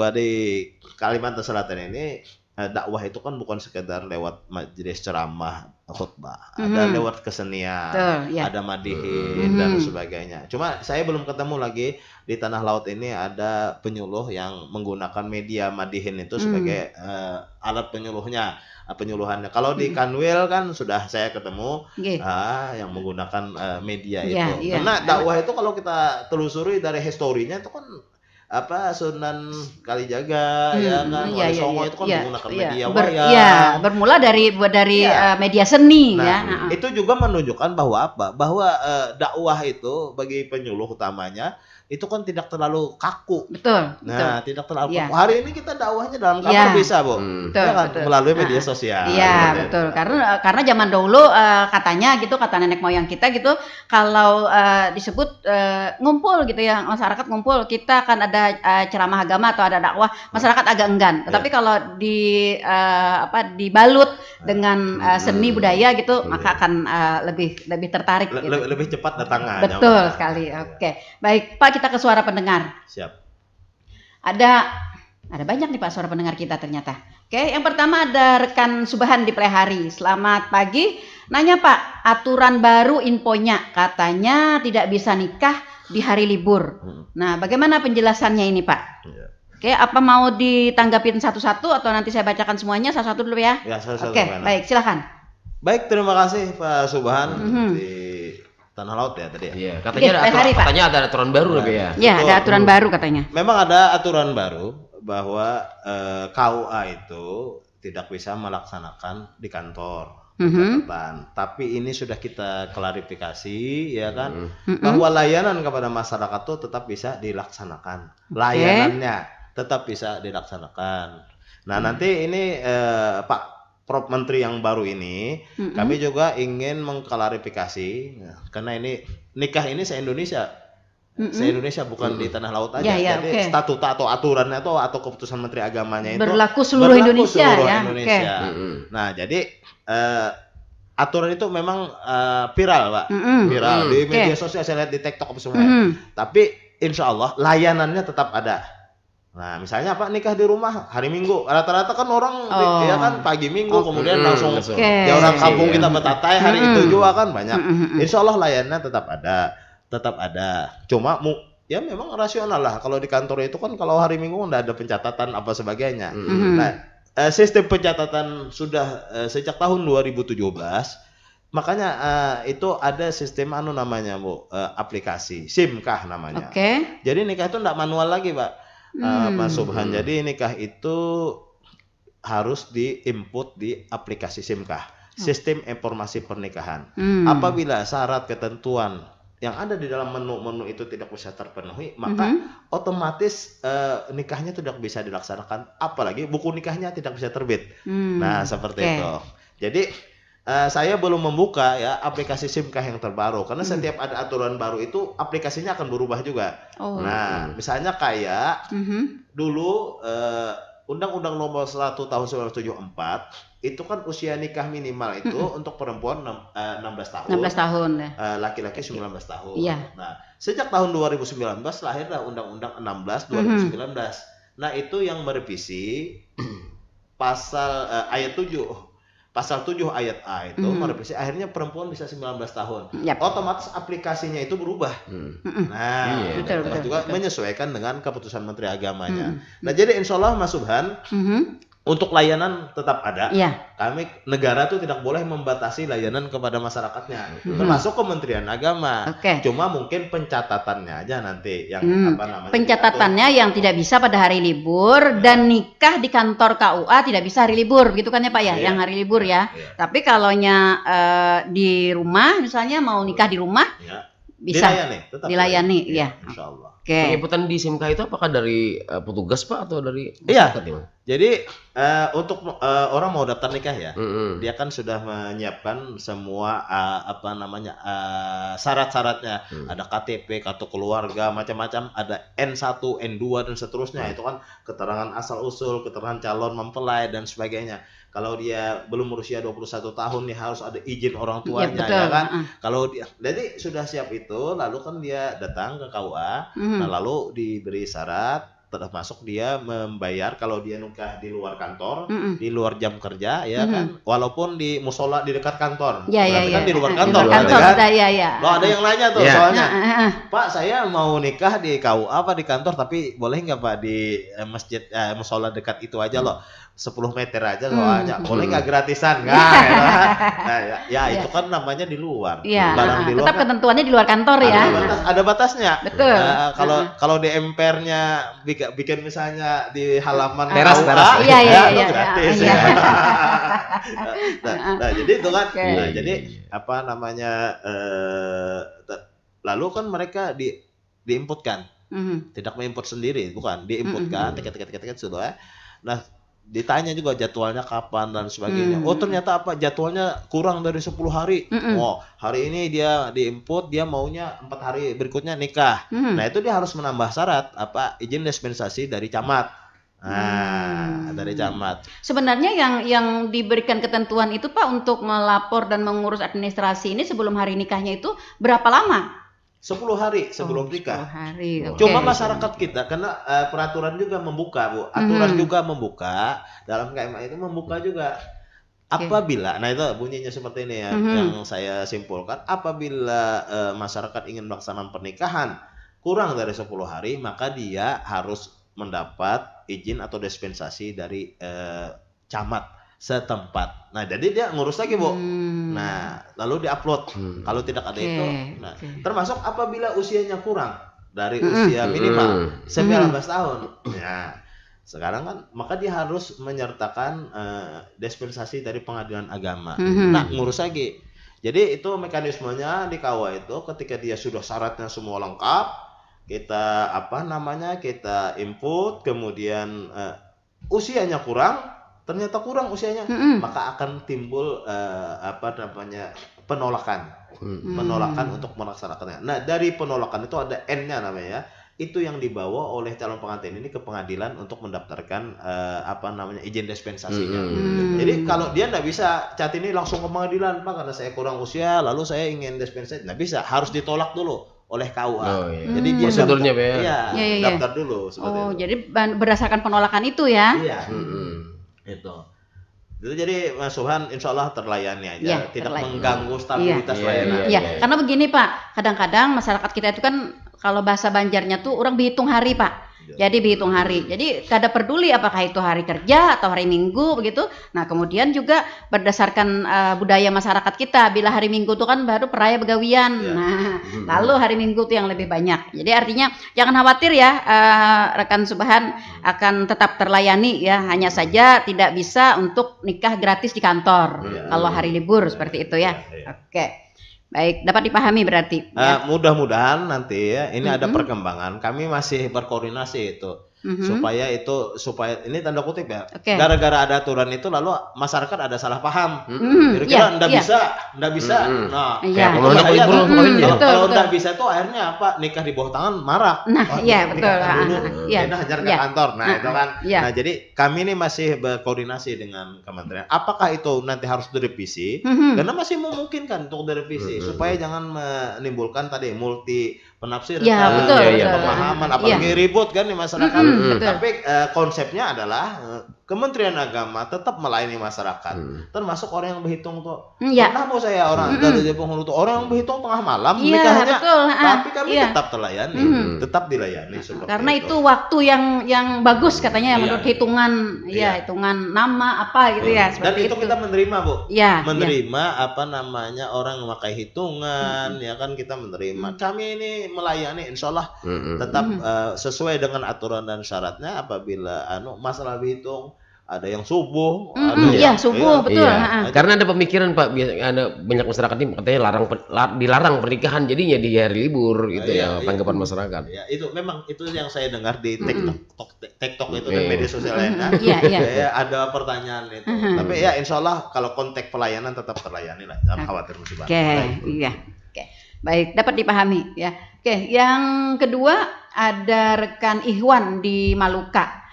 Kalimantan Selatan ini dakwah itu kan bukan sekedar lewat majelis ceramah, khutbah, ada lewat kesenian, ada madihin dan sebagainya. Cuma saya belum ketemu lagi di tanah laut ini ada penyuluh yang menggunakan media madihin itu sebagai alat penyuluhannya. Kalau di Kanwil kan sudah saya ketemu yang menggunakan media itu. Karena dakwah itu kalau kita telusuri dari historinya itu kan Sunan Kalijaga ya kan, Wali Songo itu kan menggunakan media wayang. Bermula dari media seni Itu juga menunjukkan bahwa bahwa dakwah itu bagi penyuluh utamanya itu kan tidak terlalu kaku. Betul. Nah, tidak terlalu Iya. kaku. Hari ini kita dakwahnya dalam kamar Iya. bisa, Bu. Betul, Ya kan? betul. Melalui media sosial. Iya, Gitu. betul. Karena zaman dahulu katanya gitu, kata nenek moyang kita gitu, kalau disebut ngumpul gitu ya, masyarakat ngumpul, kita akan ada ceramah agama atau ada dakwah, masyarakat agak enggan. Tetapi kalau dibalut dengan seni budaya gitu, maka akan lebih tertarik gitu. Lebih cepat datangnya. Betul sekali. Oke. Baik, Pak, kita ke suara pendengar. Siap. Ada banyak nih Pak suara pendengar kita ternyata. Oke, yang pertama ada rekan Subhan di Plehari. Selamat pagi. Nanya Pak, aturan baru infonya katanya tidak bisa nikah di hari libur. Nah, bagaimana penjelasannya ini Pak? Ya. Oke, apa mau ditanggapin satu-satu atau nanti saya bacakan semuanya satu-satu dulu ya? Ya, satu-satu. Oke, baik, silakan. Baik, terima kasih Pak Subhan di Tanah Laut ya tadi ya. Iya, katanya ada aturan baru lebih ya. Ya, ada aturan baru katanya. Memang ada aturan baru bahwa KUA itu tidak bisa melaksanakan di kantor. Tapi ini sudah kita klarifikasi ya kan, bahwa layanan kepada masyarakat itu tetap bisa dilaksanakan. Layanannya tetap bisa dilaksanakan. Nah, nanti ini Pak Prof Menteri yang baru ini, kami juga ingin mengklarifikasi, karena ini nikah ini se-Indonesia, se-Indonesia bukan di Tanah Laut aja. Jadi statuta atau aturannya atau keputusan Menteri Agamanya itu berlaku seluruh Indonesia ya. Nah, jadi aturan itu memang viral, Pak, viral di media sosial, saya lihat di TikTok apa semua. Tapi insya Allah layanannya tetap ada. Nah, misalnya Pak nikah di rumah hari Minggu, rata-rata kan orang ya kan pagi Minggu kemudian langsung ya orang kampung kita betatai hari itu juga kan banyak. Insya Allah layanannya tetap ada. Cuma ya memang rasional lah, kalau di kantor itu kan kalau hari Minggu udah ada pencatatan apa sebagainya. Nah, sistem pencatatan sudah sejak tahun 2017. Makanya itu ada sistem namanya Bu, aplikasi SIMKAH namanya. Jadi nikah itu enggak manual lagi, Pak. Mas Subhan. Jadi nikah itu harus diinput di aplikasi SIMKAH, Sistem Informasi Pernikahan. Apabila syarat ketentuan yang ada di dalam menu itu tidak bisa terpenuhi, maka otomatis nikahnya tidak bisa dilaksanakan, apalagi buku nikahnya tidak bisa terbit. Nah, seperti itu. Jadi saya belum membuka ya aplikasi SIMKAH yang terbaru, karena setiap ada aturan baru itu aplikasinya akan berubah juga. Nah, misalnya kayak dulu Undang-Undang Nomor 1 Tahun 1974 itu kan usia nikah minimal itu untuk perempuan 16 tahun. 16 tahun ya. Laki-laki 19 tahun. Iya. Nah, sejak tahun 2019 lahirlah Undang-Undang 16 2019. Nah, itu yang merevisi pasal ayat 7. Pasal 7 ayat A itu merevisi, akhirnya perempuan bisa 19 tahun. Otomatis aplikasinya itu berubah. Nah, betul. Juga menyesuaikan dengan keputusan Menteri Agamanya. Nah, jadi insya Allah Mas Subhan, untuk layanan tetap ada. Kami negara tuh tidak boleh membatasi layanan kepada masyarakatnya, termasuk Kementerian Agama. Cuma mungkin pencatatannya aja nanti yang pencatatannya yang tidak bisa pada hari libur dan nikah di kantor KUA tidak bisa hari libur, gitu kan ya Pak ya? Yang hari libur ya. Tapi kalaunya di rumah, misalnya mau nikah di rumah, bisa dilayani, ya. Insya Allah. Penginputan di SIMKAH itu apakah dari petugas Pak atau dari masyarakat? Jadi untuk orang mau daftar nikah ya, dia kan sudah menyiapkan semua syarat-syaratnya. Ada KTP, kartu keluarga, macam-macam, ada N1, N2 dan seterusnya. Itu kan keterangan asal usul, keterangan calon mempelai dan sebagainya. Kalau dia belum berusia 21 tahun nih harus ada izin orang tuanya, ya kan? Kalau dia jadi sudah siap itu, lalu kan dia datang ke KUA, nah lalu diberi syarat, termasuk dia membayar kalau dia nikah di luar kantor, di luar jam kerja, ya kan? Walaupun di musola di dekat kantor, kan di luar kantor, kan? Loh, ada yang nanya tuh soalnya, Pak saya mau nikah di KUA apa di kantor, tapi boleh nggak Pak di masjid musola dekat itu aja loh, 10 meter aja soalnya, boleh nggak gratisan nggak? Nah, ya itu kan namanya di luar. Barang di luar. Tetap ketentuannya di luar kantor ya. Ada batasnya. Betul. Kalau di empernya bikin misalnya di halaman teras. Iya, gratis. Nah, jadi itu kan. Nah, jadi apa namanya? Lalu kan mereka diinputkan Tidak menginput sendiri, bukan diinputkan, tiket sudah. Nah, ditanya juga jadwalnya kapan dan sebagainya. Oh, ternyata apa? Jadwalnya kurang dari 10 hari. Oh, hari ini dia diinput, dia maunya 4 hari berikutnya nikah. Nah, itu dia harus menambah syarat apa? Izin dispensasi dari camat. Nah, dari camat. Sebenarnya yang diberikan ketentuan itu Pak untuk melapor dan mengurus administrasi ini sebelum hari nikahnya itu berapa lama? 10 hari sebelum nikah. 10 hari. Cuma masyarakat kita karena peraturan juga membuka, Bu. Aturan juga membuka, dalam KMA itu membuka juga. Apabila, nah itu bunyinya seperti ini ya, yang saya simpulkan, apabila masyarakat ingin melaksanakan pernikahan kurang dari 10 hari, maka dia harus mendapat izin atau dispensasi dari camat setempat. Nah, jadi dia ngurus lagi, Bu. Nah, lalu diupload. Kalau tidak ada itu, nah, termasuk apabila usianya kurang dari usia minimal 19 tahun. Nah, sekarang kan maka dia harus menyertakan dispensasi dari pengadilan agama. Nah, ngurus lagi. Jadi itu mekanismenya di KUA itu ketika dia sudah syaratnya semua lengkap, kita kita input, kemudian usianya kurang, ternyata kurang usianya, maka akan timbul penolakan untuk melaksanakannya. Nah, dari penolakan itu ada N-nya namanya, itu yang dibawa oleh calon pengantin ini ke pengadilan untuk mendaftarkan izin dispensasinya. Jadi kalau dia nggak bisa cat ini langsung ke pengadilan, Pak, karena saya kurang usia, lalu saya ingin dispensasi, nggak bisa, harus ditolak dulu oleh KUA. Jadi dia prosedurnya daftar dulu. Jadi berdasarkan penolakan itu ya? Iya. Itu jadi Mas Suhan insya Allah terlayani aja, tidak mengganggu stabilitas layanan. Iya, karena begini Pak, kadang-kadang masyarakat kita itu kan kalau bahasa Banjarnya tuh orang berhitung hari Pak. Jadi berhitung hari. Jadi kada peduli apakah itu hari kerja atau hari Minggu begitu. Nah, kemudian juga berdasarkan budaya masyarakat kita, bila hari Minggu itu kan baru peraya begawian. Nah, lalu hari Minggu itu yang lebih banyak. Jadi artinya jangan khawatir ya, rekan Subhan akan tetap terlayani ya. Hanya saja tidak bisa untuk nikah gratis di kantor kalau hari libur seperti itu ya. Oke. Baik, dapat dipahami berarti. Mudah-mudahan nanti ya ini ada perkembangan. Kami masih berkoordinasi itu supaya ini tanda kutip ya. Gara-gara ada aturan itu lalu masyarakat ada salah paham. Kira-kira nggak bisa. Nah, kalau nggak bisa itu akhirnya apa? Nikah di bawah tangan marah. Nah, iya betul. Kita hajar ke kantor. Nah, itu kan. Nah, jadi kami ini masih berkoordinasi dengan kementerian. Apakah itu nanti harus direvisi? Karena masih memungkinkan untuk direvisi supaya jangan menimbulkan tadi multi penafsiran, pemahaman, apalagi ribut kan di masyarakat. Tapi konsepnya adalah Kementerian Agama tetap melayani masyarakat, termasuk orang yang berhitung tuh. Pernah mau saya orang dari penghulu tuh orang yang berhitung tengah malam nikahnya, tapi kami tetap terlayani, tetap dilayani. Karena itu waktu yang bagus katanya menurut hitungan, hitungan nama apa gitu ya. Dan itu kita menerima, Bu. Menerima orang yang memakai hitungan, ya kan kita menerima. Kami ini melayani, insya Allah tetap sesuai dengan aturan dan syaratnya. Apabila masalah berhitung ada yang subuh, subuh betul. Karena ada pemikiran Pak, ada banyak masyarakat ini katanya dilarang pernikahan jadinya di hari libur gitu tanggapan masyarakat. Ya, itu memang itu yang saya dengar di TikTok itu dan media sosial lainnya. Ada pertanyaan itu. Tapi ya insya Allah kalau konteks pelayanan tetap terlayani lah, jangan khawatir musibah. Baik, dapat dipahami ya. Yang kedua ada rekan Ikhwan di Maluka.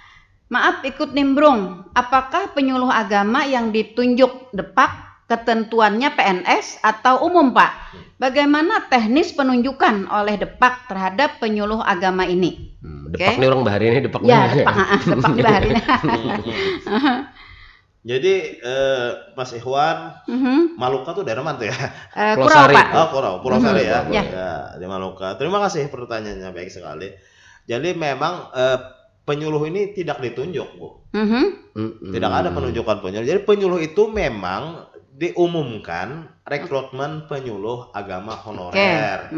Maaf ikut nimbrung, apakah penyuluh agama yang ditunjuk Depak ketentuannya PNS atau umum Pak? Bagaimana teknis penunjukan oleh Depak terhadap penyuluh agama ini? Depak nih orang Bahari ini Depak. Ya, Depak di Bahari. Jadi Mas Ikhwan, Maluka tuh daerah mana tuh ya? Kurau Pak. Pulau Sari ya. Di Maluka. Terima kasih pertanyaannya, baik sekali. Jadi memang penyuluh ini tidak ditunjuk, Bu. Tidak ada penunjukan penyuluh. Jadi penyuluh itu memang diumumkan rekrutmen penyuluh agama honorer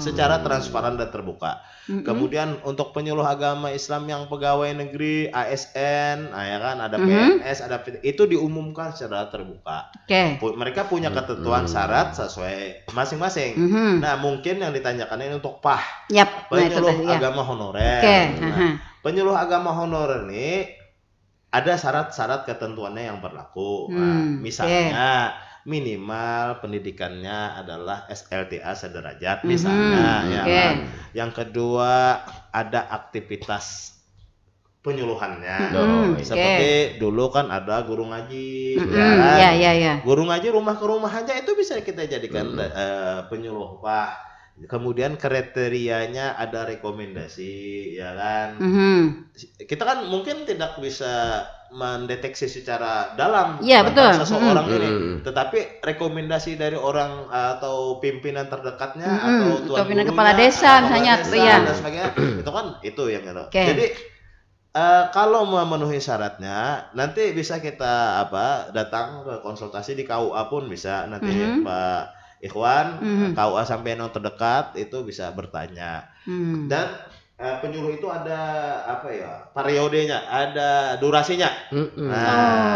secara transparan dan terbuka. Kemudian untuk penyuluh agama Islam yang pegawai negeri, ASN, ya kan, ada PNS, ada itu diumumkan secara terbuka. Mereka punya ketentuan syarat sesuai masing-masing. Nah, mungkin yang ditanyakan ini untuk PAH, penyuluh agama honorer. Nah, penyuluh agama honorer ini ada syarat-syarat ketentuannya yang berlaku. Nah, misalnya minimal pendidikannya adalah SLTA sederajat misalnya, ya kan. Yang kedua ada aktivitas penyuluhannya. Seperti dulu kan ada guru ngaji, ya kan. Guru ngaji rumah ke rumah aja itu bisa kita jadikan penyuluh PAH. Kemudian kriterianya ada rekomendasi, ya kan. Kita kan mungkin tidak bisa mendeteksi secara dalam seseorang ini, tetapi rekomendasi dari orang atau pimpinan terdekatnya atau tuan gurunya, kepala desa misalnya, dan sebagainya, itu kan itu yang jadi kalau memenuhi syaratnya nanti bisa kita datang ke konsultasi di KUA pun bisa nanti Pak Ikhwan, KUA sampai yang terdekat itu bisa bertanya. Dan penyuluh itu ada periodenya, ada durasinya.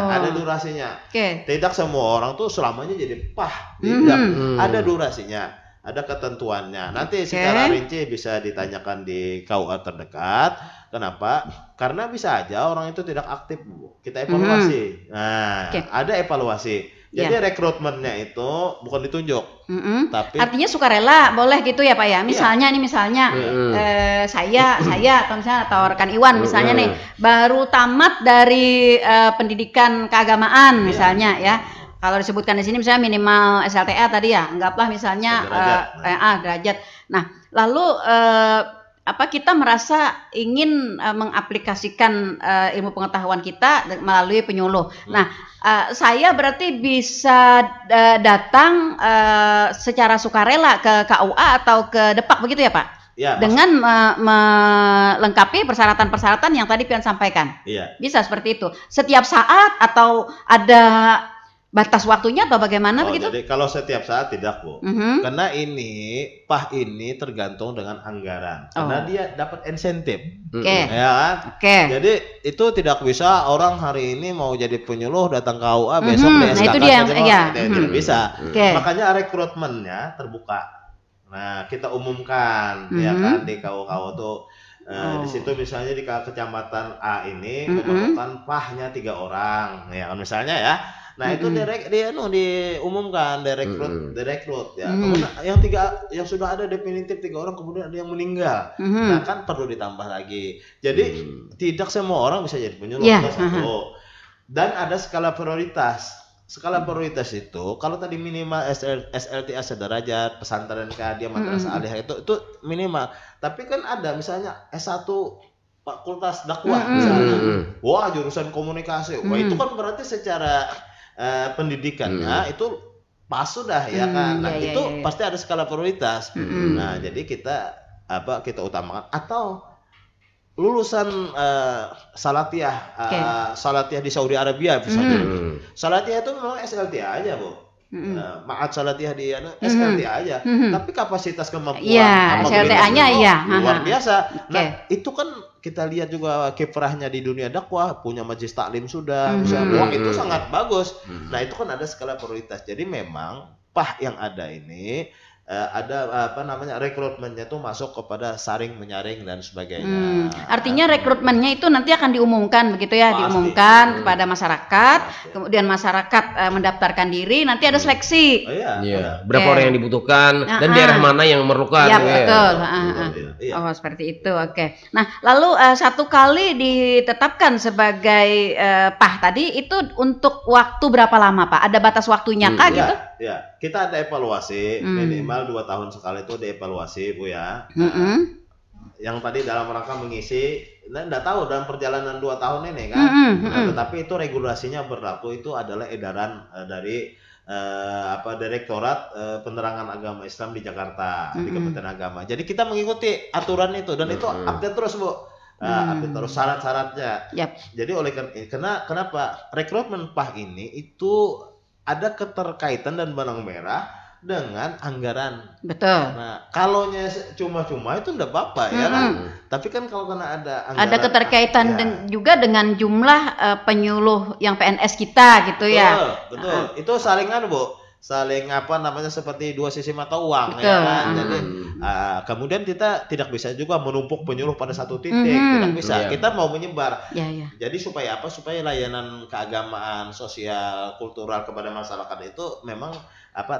Ada durasinya. Tidak semua orang tuh selamanya jadi PAH. Tidak. Ada durasinya, ada ketentuannya. Nanti secara rinci bisa ditanyakan di KUA terdekat. Kenapa? Karena bisa aja orang itu tidak aktif, Bu. Kita evaluasi. Nah, ada evaluasi. Jadi rekrutmennya itu bukan ditunjuk, tapi artinya sukarela boleh gitu ya Pak ya. Misalnya saya atau rekan Iwan misalnya nih baru tamat dari pendidikan keagamaan misalnya ya. Kalau disebutkan di sini misalnya minimal SLTA tadi ya, anggaplah misalnya derajat. Nah, lalu kita merasa ingin mengaplikasikan ilmu pengetahuan kita melalui penyuluh. Nah, saya berarti bisa datang secara sukarela ke KUA atau ke Depak begitu ya Pak? Dengan melengkapi persyaratan-persyaratan yang tadi Pian sampaikan. Bisa seperti itu. Setiap saat atau ada batas waktunya atau bagaimana begitu? Jadi kalau setiap saat tidak, Bu. Karena ini PAH ini tergantung dengan anggaran. Karena dia dapat insentif. Ya kan? Jadi itu tidak bisa orang hari ini mau jadi penyuluh datang ke KUA besok di SKK itu dia tidak bisa. Makanya rekrutmennya terbuka. Nah, kita umumkan ya kan di KUA tuh di situ misalnya di kecamatan A ini memerlukan PAH-nya 3 orang. Ya kan misalnya ya. Nah, itu diumumkan direkrut ya. Kemudian yang sudah ada definitif 3 orang, kemudian ada yang meninggal. Nah, kan perlu ditambah lagi. Jadi tidak semua orang bisa jadi penyuluh. Dan ada skala prioritas. Skala prioritas itu kalau tadi minimal SLTA sederajat, pesantren dia madrasah aliyah itu minimal. Tapi kan ada misalnya S1 fakultas dakwah misalnya. Wah, jurusan komunikasi. Wah, itu kan berarti secara pendidikannya itu pas sudah ya kan. Nah, itu pasti ada skala prioritas. Nah, jadi kita utamakan atau lulusan Salatiyah di Saudi Arabia misalnya. Salatiyah itu memang SLTA aja, Bu. Ma'at Salatiyah di SLTA aja. Tapi kapasitas kemampuan SLTA-nya luar biasa. Nah, itu kan kita lihat juga kiprahnya di dunia dakwah, punya majelis taklim sudah, misalnya, itu sangat bagus. Nah, itu kan ada skala prioritas. Jadi memang PAH yang ada ini ada rekrutmennya tuh masuk kepada saring menyaring dan sebagainya. Artinya rekrutmennya itu nanti akan diumumkan begitu ya, diumumkan kepada masyarakat, kemudian masyarakat mendaftarkan diri, nanti ada seleksi. Berapa orang yang dibutuhkan dan daerah mana yang memerlukan. Betul. Seperti itu. Nah, lalu satu kali ditetapkan sebagai PAH tadi itu untuk waktu berapa lama, Pak? Ada batas waktunya kah gitu? Ya, kita ada evaluasi minimal 2 tahun sekali itu dievaluasi, Bu ya. Yang tadi dalam rangka mengisi, nggak tahu dalam perjalanan 2 tahun ini kan. Tetapi itu regulasinya berlaku itu adalah edaran dari Direktorat Penerangan Agama Islam di Jakarta di Kementerian Agama. Jadi kita mengikuti aturan itu dan itu update terus, Bu. Update terus syarat-syaratnya. Jadi oleh karena kenapa rekrutmen PAH ini itu ada keterkaitan dan benang merah dengan anggaran. Betul. Nah, kalaunya cuma-cuma itu enggak apa-apa ya kan. Tapi kan kalau kena ada anggaran, ada keterkaitan juga dengan jumlah penyuluh yang PNS kita gitu ya. Betul. Itu salingan, Bu. Saling seperti dua sisi mata uang. Betul. Ya kan. Jadi kemudian kita tidak bisa juga menumpuk penyuluh pada satu titik. Tidak bisa. Kita mau menyebar. Jadi supaya apa? Supaya layanan keagamaan, sosial, kultural kepada masyarakat itu memang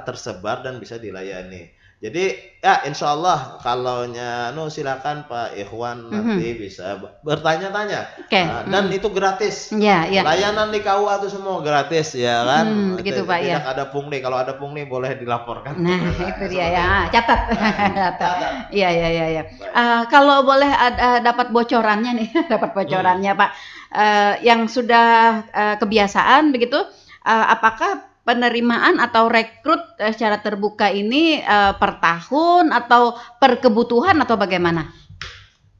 tersebar dan bisa dilayani. Jadi ya insya Allah kalaunya silakan Pak Ikhwan nanti bisa bertanya-tanya. Dan itu gratis. Layanan di KUA itu semua gratis ya kan. Begitu Pak ya. Tidak ada pungli. Kalau ada pungli boleh dilaporkan. Nah itu dia ya. Catat. Iya. Kalau boleh dapat bocorannya nih, dapat bocorannya Pak. Yang sudah kebiasaan begitu, apakah penerimaan atau rekrut secara terbuka ini per tahun atau per kebutuhan atau bagaimana?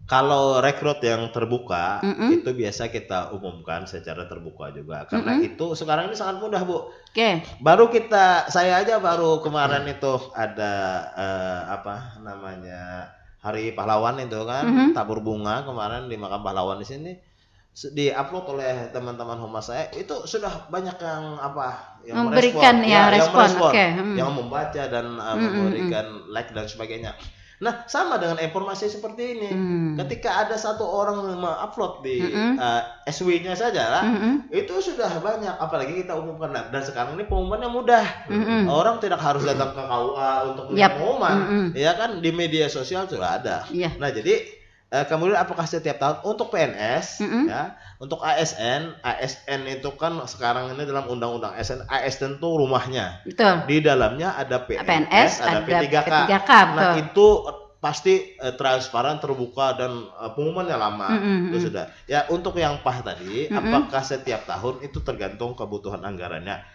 Kalau rekrut yang terbuka itu biasa kita umumkan secara terbuka juga karena itu sekarang ini sangat mudah, Bu. Baru saya aja baru kemarin itu ada Hari Pahlawan itu kan, tabur bunga kemarin di Makam Pahlawan di sini. Di-upload oleh teman-teman humas saya itu sudah banyak yang memberikan respon, yang membaca dan memberikan like dan sebagainya. Nah, sama dengan informasi seperti ini. Ketika ada satu orang mengupload di SW-nya saja, itu sudah banyak. Apalagi kita umumkan dan sekarang ini pengumumannya mudah. Orang tidak harus datang ke KUA untuk melihat pengumuman, ya kan di media sosial sudah ada. Nah, jadi kemudian apakah setiap tahun untuk PNS ya, untuk ASN itu kan sekarang ini dalam undang-undang ASN itu rumahnya. Betul. Di dalamnya ada PNS, ada P3K. Nah, itu pasti transparan, terbuka dan pengumumannya lama. Itu sudah. Ya, untuk yang PAH tadi, apakah setiap tahun itu tergantung kebutuhan anggarannya.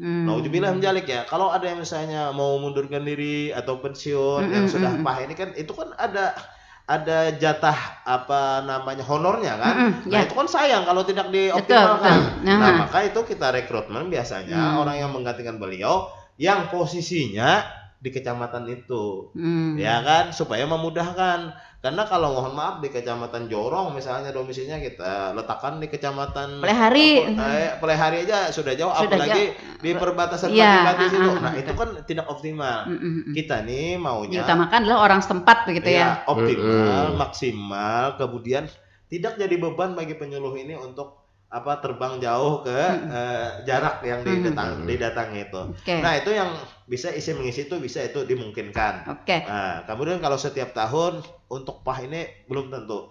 Nauzubillah menjalik ya. Kalau ada yang misalnya mau mundurkan diri atau pensiun yang sudah PAH ini kan itu kan ada jatah honornya kan. Nah itu kan sayang kalau tidak dioptimalkan. Nah maka itu kita rekrutmen biasanya orang yang menggantikan beliau yang posisinya di kecamatan itu, ya kan, supaya memudahkan. Karena kalau mohon maaf di kecamatan Jorong misalnya domisilinya kita letakkan di kecamatan Pelehari aja sudah jauh, apalagi di perbatasan Pati situ. Nah itu kan tidak optimal. Kita nih maunya diutamakan adalah orang setempat begitu ya. Optimal, maksimal, kemudian tidak jadi beban bagi penyuluh ini untuk terbang jauh ke jarak yang didatangi itu. Nah itu yang bisa isi mengisi itu bisa itu dimungkinkan. Nah, kemudian kalau setiap tahun untuk PAH ini belum tentu.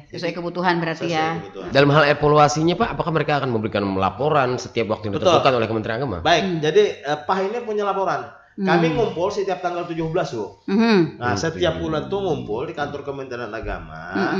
Sesuai kebutuhan berarti ya. Dalam hal evaluasinya Pak, apakah mereka akan memberikan laporan setiap waktu yang ditentukan oleh Kementerian Agama? Baik, jadi PAH ini punya laporan. Kami ngumpul setiap tanggal 17 Bu. Nah setiap bulan tuh ngumpul di kantor Kementerian Agama.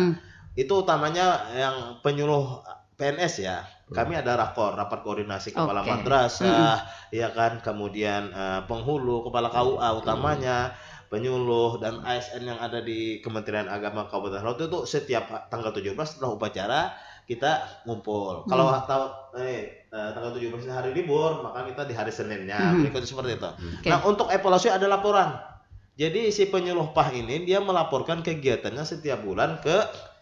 Itu utamanya yang penyuluh PNS ya, kami ada rapat koordinasi kepala madrasah, ya kan, kemudian penghulu, kepala KUA utamanya, penyuluh dan ASN yang ada di Kementerian Agama Kabupaten Laut itu setiap tanggal 17 setelah upacara kita ngumpul. Kalau tanggal 17 hari libur, maka kita di hari Seninnya berikutnya seperti itu. Nah untuk evaluasi ada laporan. Jadi si penyuluh PAH ini dia melaporkan kegiatannya setiap bulan ke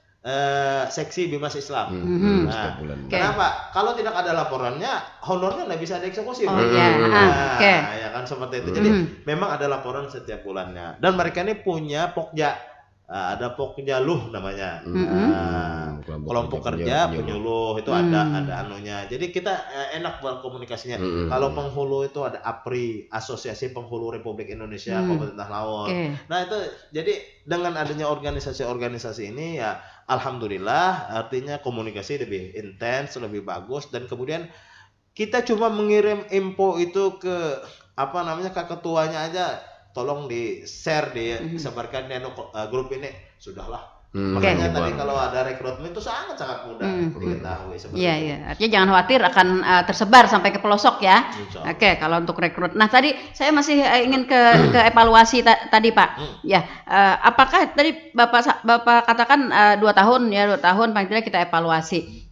seksi Bimas Islam. Nah, kenapa? Kalau tidak ada laporannya, honornya nggak bisa dieksekusi. Ya kan seperti itu. Jadi memang ada laporan setiap bulannya. Dan mereka ini punya pokja, ada pokjaluh namanya. Kelompok kerja penyuluh itu ada anunya. Jadi kita enak berkomunikasinya. Kalau penghulu itu ada APRI, Asosiasi Penghulu Republik Indonesia Kabupaten Laut. Nah itu jadi dengan adanya organisasi-organisasi ini ya alhamdulillah artinya komunikasi lebih intens, lebih bagus, dan kemudian kita cuma mengirim info itu ke ke ketuanya aja, tolong di share, disebarkan di grup ini, sudahlah. Makanya tadi kalau ada rekrutmen itu sangat mudah diketahui. Iya. Artinya jangan khawatir akan tersebar sampai ke pelosok ya. Kalau untuk rekrut. Nah tadi saya masih ingin ke evaluasi tadi Pak. Ya, apakah tadi Bapak katakan 2 tahun paling tidak kita evaluasi.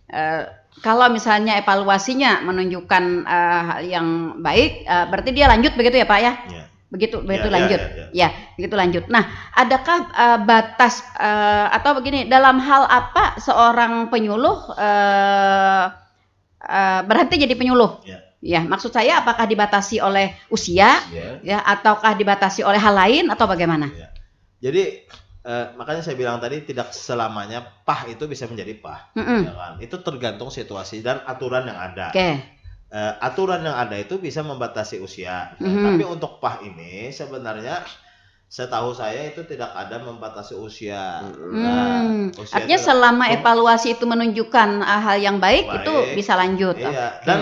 Kalau misalnya evaluasinya menunjukkan hal yang baik, berarti dia lanjut begitu ya Pak ya? Ya. Begitu lanjut. Ya, begitu lanjut. Nah, adakah batas atau begini, dalam hal apa seorang penyuluh berhenti jadi penyuluh? Ya, maksud saya apakah dibatasi oleh usia, ya, ataukah dibatasi oleh hal lain atau bagaimana? Ya. Jadi makanya saya bilang tadi tidak selamanya PAH itu bisa menjadi PAH, ya kan? Itu tergantung situasi dan aturan yang ada. Aturan yang ada itu bisa membatasi usia, tapi untuk PAH ini sebenarnya setahu saya itu tidak ada membatasi usia. Usia artinya selama evaluasi itu menunjukkan hal yang baik, itu bisa lanjut. Iya. Dan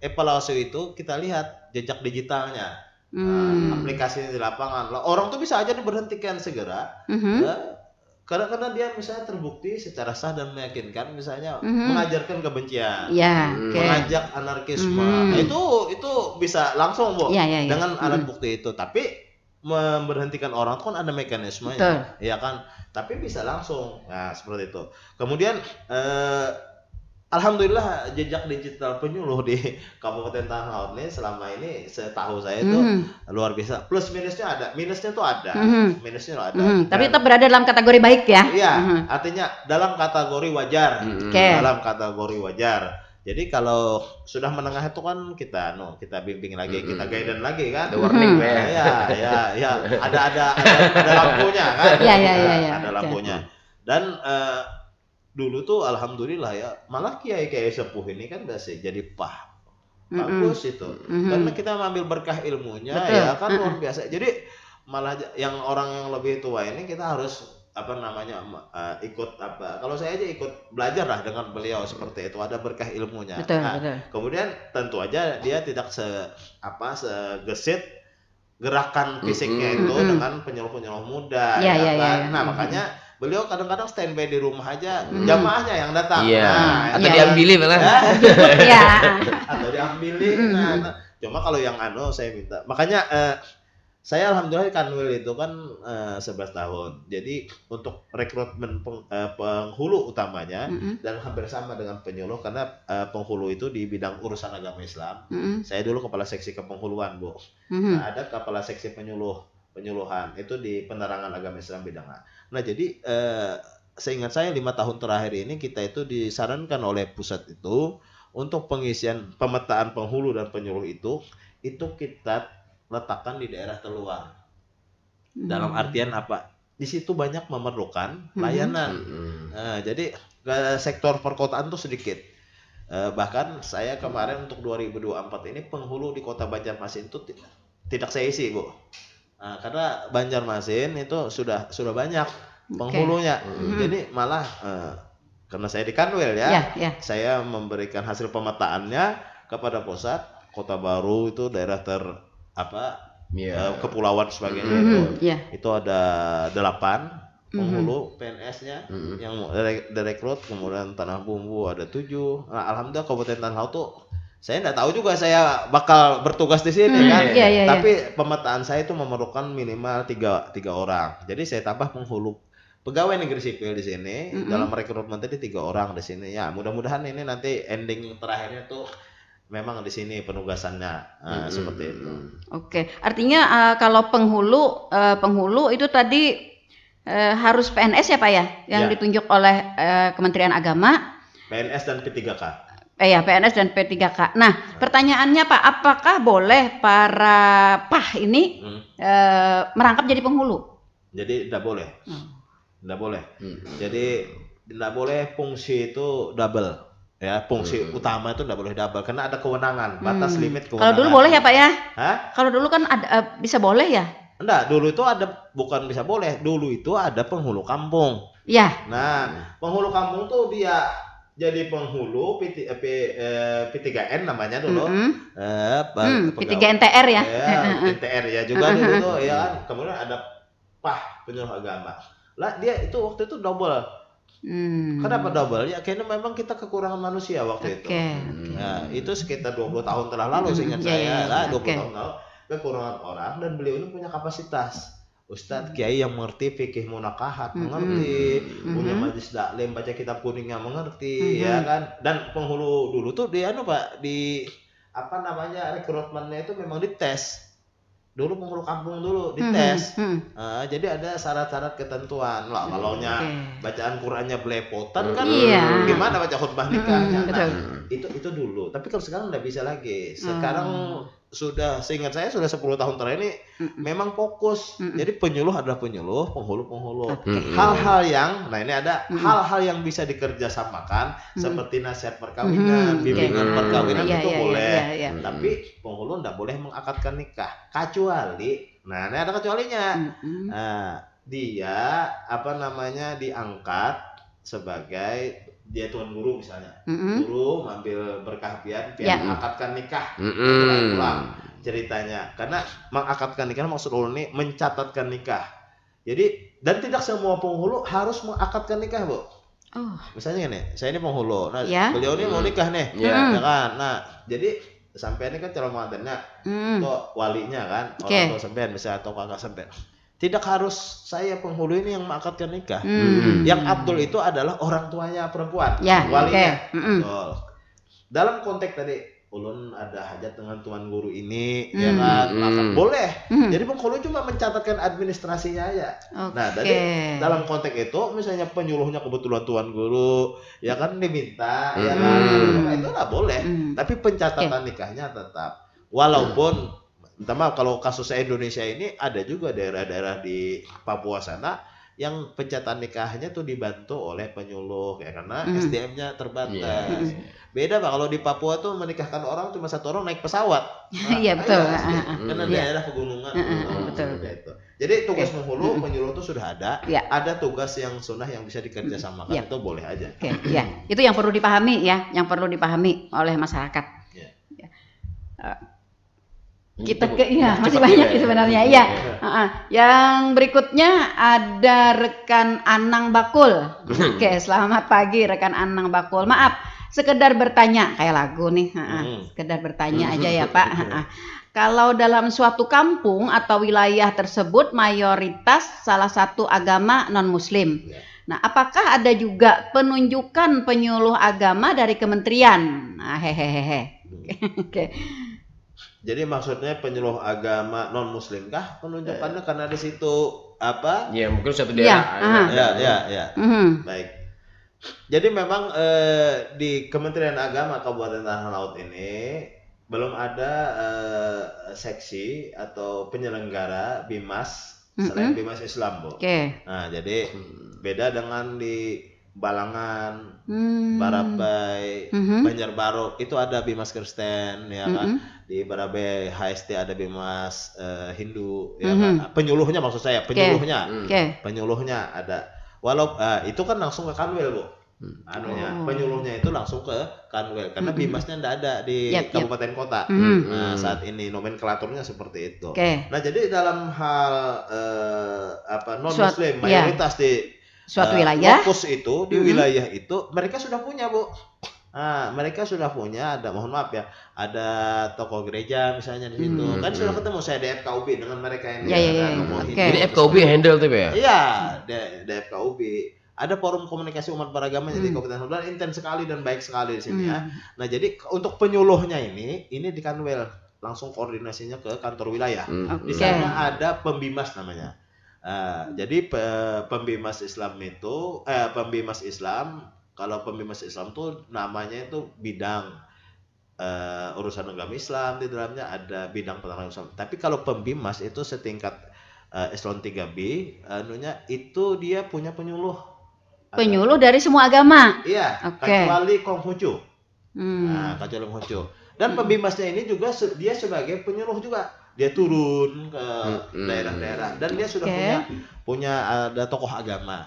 evaluasi itu kita lihat jejak digitalnya. Aplikasinya di lapangan, orang tuh bisa aja diberhentikan segera, karena dia misalnya terbukti secara sah dan meyakinkan, misalnya mengajarkan kebencian, mengajak anarkisme, itu bisa langsung Bu, dengan alat bukti itu. Tapi memberhentikan orang itu kan ada mekanismenya, ya kan? Tapi bisa langsung, nah seperti itu. Kemudian alhamdulillah jejak digital penyuluh di Kabupaten Tanah Laut ini selama ini setahu saya itu luar biasa. Plus minusnya ada, minusnya tuh ada, minusnya ada. Tapi tetap berada dalam kategori baik ya? Iya, artinya dalam kategori wajar, dalam kategori wajar. Jadi kalau sudah menengah itu kan kita bimbing lagi, kita guidance lagi kan. Ada warning ya. Ada lampunya kan? Iya. Ada lampunya. Dan dulu tuh alhamdulillah ya, malah kiai sepuh ini kan udah jadi PAH. Bagus itu. Karena kita mengambil berkah ilmunya, ya kan luar biasa. Jadi malah yang orang yang lebih tua ini kita harus ikut apa? Kalau saya aja ikut belajar lah dengan beliau seperti itu, ada berkah ilmunya. Betul. Kemudian tentu aja dia tidak segesit gerakan fisiknya itu dengan penyuluh-penyuluh muda, kan? Nah, makanya beliau kadang-kadang standby di rumah aja, jamaahnya yang datang. Atau diambilin malah. Atau diambilin. Cuma kalau yang saya minta. Makanya saya alhamdulillah Kanwil itu kan 11 tahun. Jadi untuk rekrutmen penghulu utamanya dan hampir sama dengan penyuluh, karena penghulu itu di bidang urusan agama Islam. Saya dulu kepala seksi kepenghuluan, Bu. Nah, ada kepala seksi penyuluhan itu di penerangan agama Islam bidang A. Nah, jadi seingat saya 5 tahun terakhir ini kita itu disarankan oleh pusat itu untuk pengisian pemetaan penghulu dan penyuluh itu kita letakkan di daerah terluar. Dalam artian apa? Di situ banyak memerlukan layanan. Jadi sektor perkotaan tuh sedikit. Bahkan saya kemarin untuk 2024 ini penghulu di Kota Banjarmasin itu tidak saya isi, Bu. Karena Banjarmasin itu sudah banyak penghulunya. Jadi malah karena saya di Kanwil saya memberikan hasil pemetaannya kepada pusat. Kota Baru itu daerah kepulauan sebagainya itu ada 8 penghulu PNS-nya yang direkrut, kemudian Tanah Bumbu ada 7. Nah, alhamdulillah Kabupaten Tanah Laut tuh saya nggak tahu juga saya bakal bertugas di sini kan. Tapi pemetaan saya itu memerlukan minimal 3 orang. Jadi saya tambah penghulu pegawai negeri sipil di sini dalam rekrutmen tadi 3 orang di sini. Ya, mudah-mudahan ini nanti ending terakhirnya tuh memang di sini penugasannya seperti itu. Oke, artinya kalau penghulu itu tadi harus PNS ya Pak ya, yang ditunjuk oleh Kementerian Agama. PNS dan P3K. PNS dan P3K. Nah, pertanyaannya Pak, apakah boleh para PAH ini merangkap jadi penghulu? Jadi tidak boleh. Tidak boleh. Jadi tidak boleh fungsi itu double. Ya, fungsi utama itu tidak boleh double karena ada kewenangan, batas limit kewenangan. Kalau dulu boleh ya Pak ya? Hah? Kalau dulu kan ada bisa boleh ya? Enggak, dulu itu ada, bukan bisa boleh. Dulu itu ada penghulu kampung. Iya. Nah, penghulu kampung tuh dia jadi penghulu P3N namanya dulu. P3NTR ya. NTR ya juga dulu tuh ya kan. Kemudian ada PAH penyuluh agama. Lah dia itu waktu itu double. Kenapa double? Ya karena memang kita kekurangan manusia waktu itu. Nah, itu sekitar 20 tahun telah lalu seingat saya. 20 tahun lalu kekurangan orang dan beliau ini punya kapasitas Ustadz Kiai yang mengerti fikih munakahat, mengerti, punya majlis taklim baca kitab kuningnya mengerti, ya kan. Dan penghulu dulu tuh dia Pak di apa namanya rekrutmennya itu memang dites. Dulu penghulu kampung dulu dites. Jadi ada syarat-syarat ketentuan. Lah kalaunya bacaan Qur'annya belepotan kan gimana baca khutbah nikahnya. Nah, itu dulu. Tapi kalau sekarang udah bisa lagi. Sekarang sudah seingat saya sudah 10 tahun terakhir ini memang fokus. Jadi penyuluh adalah penyuluh, penghulu. Hal-hal yang ini ada hal-hal yang bisa dikerjasamakan seperti nasihat perkawinan, bimbingan perkawinan itu boleh. Tapi penghulu enggak boleh mengakadkan nikah kecuali ini ada kecualinya. Dia diangkat sebagai dia tuan guru misalnya, guru ngambil berkah pian mengakadkan nikah, ulang ceritanya. Karena mengakadkan nikah maksud ulun ini mencatatkan nikah. Jadi dan tidak semua penghulu harus mengakadkan nikah, Bu. Misalnya nih, saya ini penghulu, beliau ini mau nikah nih, ya kan. Nah, jadi sampai ini kan calon pengantinnya, atau walinya kan, orang tua sampean misalnya atau kakak sampean. Tidak harus saya penghulu ini yang mengakadkan nikah. Yang abdul itu adalah orang tuanya perempuan, walinya. Betul. Dalam konteks tadi, ulun ada hajat dengan tuan guru ini, ya kan, maka boleh. Jadi penghulu cuma mencatatkan administrasinya aja. Nah, jadi dalam konteks itu, misalnya penyuluhnya kebetulan tuan guru, ya kan diminta, ya kan, itu lah boleh. Tapi pencatatan nikahnya tetap, walaupun kalau kasus Indonesia ini ada juga daerah-daerah di Papua sana yang pencatatan nikahnya tuh dibantu oleh penyuluh ya karena SDM-nya terbatas. Beda Pak kalau di Papua tuh menikahkan orang cuma satu orang naik pesawat. Iya betul. Karena daerah pegunungan. Betul. Itu. Jadi tugas penghulu, penyuluh itu sudah ada. Ada tugas yang sunnah yang bisa dikerjasamakan itu boleh aja. Itu yang perlu dipahami yang perlu dipahami oleh masyarakat. Kita masih banyak sebenarnya Yang berikutnya ada rekan Anang Bakul. Selamat pagi rekan Anang Bakul. Maaf, sekedar bertanya kayak lagu nih. Sekedar bertanya aja ya Pak. Kalau dalam suatu kampung atau wilayah tersebut mayoritas salah satu agama non Muslim. Nah, apakah ada juga penunjukan penyuluh agama dari kementerian? Jadi maksudnya penyuluh agama non muslim kah penunjukannya karena di situ apa? Ya mungkin suatu daerah. Ya. Baik. Jadi memang di Kementerian Agama Kabupaten Tanah Laut ini belum ada seksi atau penyelenggara Bimas selain Bimas Islam, Bu. Nah, jadi beda dengan di Balangan, Barabai, Banjarbaru itu ada Bimas Kristen ya kan. Di Barabai HST ada Bimas Hindu ya kan. Penyuluhnya maksud saya, penyuluhnya ada. Itu kan langsung ke Kanwil, Bu. Penyuluhnya itu langsung ke Kanwil karena Bimasnya enggak ada di kabupaten kota. Nah, saat ini nomenklaturnya seperti itu. Nah, jadi dalam hal non muslim mayoritas di suatu wilayah fokus itu di wilayah itu mereka sudah punya, Bu. Mereka sudah punya mohon maaf ya, ada tokoh gereja misalnya di situ. Kan sudah ketemu saya di FKUB dengan mereka yang Jadi FKUB handle tuh ya? Iya, di FKUB. Ada forum komunikasi umat beragama di Kabupaten Hudan intens sekali dan baik sekali di sini ya. Nah, jadi untuk penyuluhnya ini di Kanwil langsung koordinasinya ke kantor wilayah. Di sana ada pembimas namanya. Jadi pembimas Islam itu pembimas Islam, kalau pembimas Islam tuh namanya itu bidang urusan agama Islam, di dalamnya ada bidang penanganan Islam. Tapi kalau pembimas itu setingkat eselon 3B itu dia punya penyuluh dari semua agama. Iya, kecuali Konghucu. Kecuali Konghucu. Dan pembimasnya ini juga dia sebagai penyuluh juga. Dia turun ke daerah-daerah dan dia sudah punya ada tokoh agama.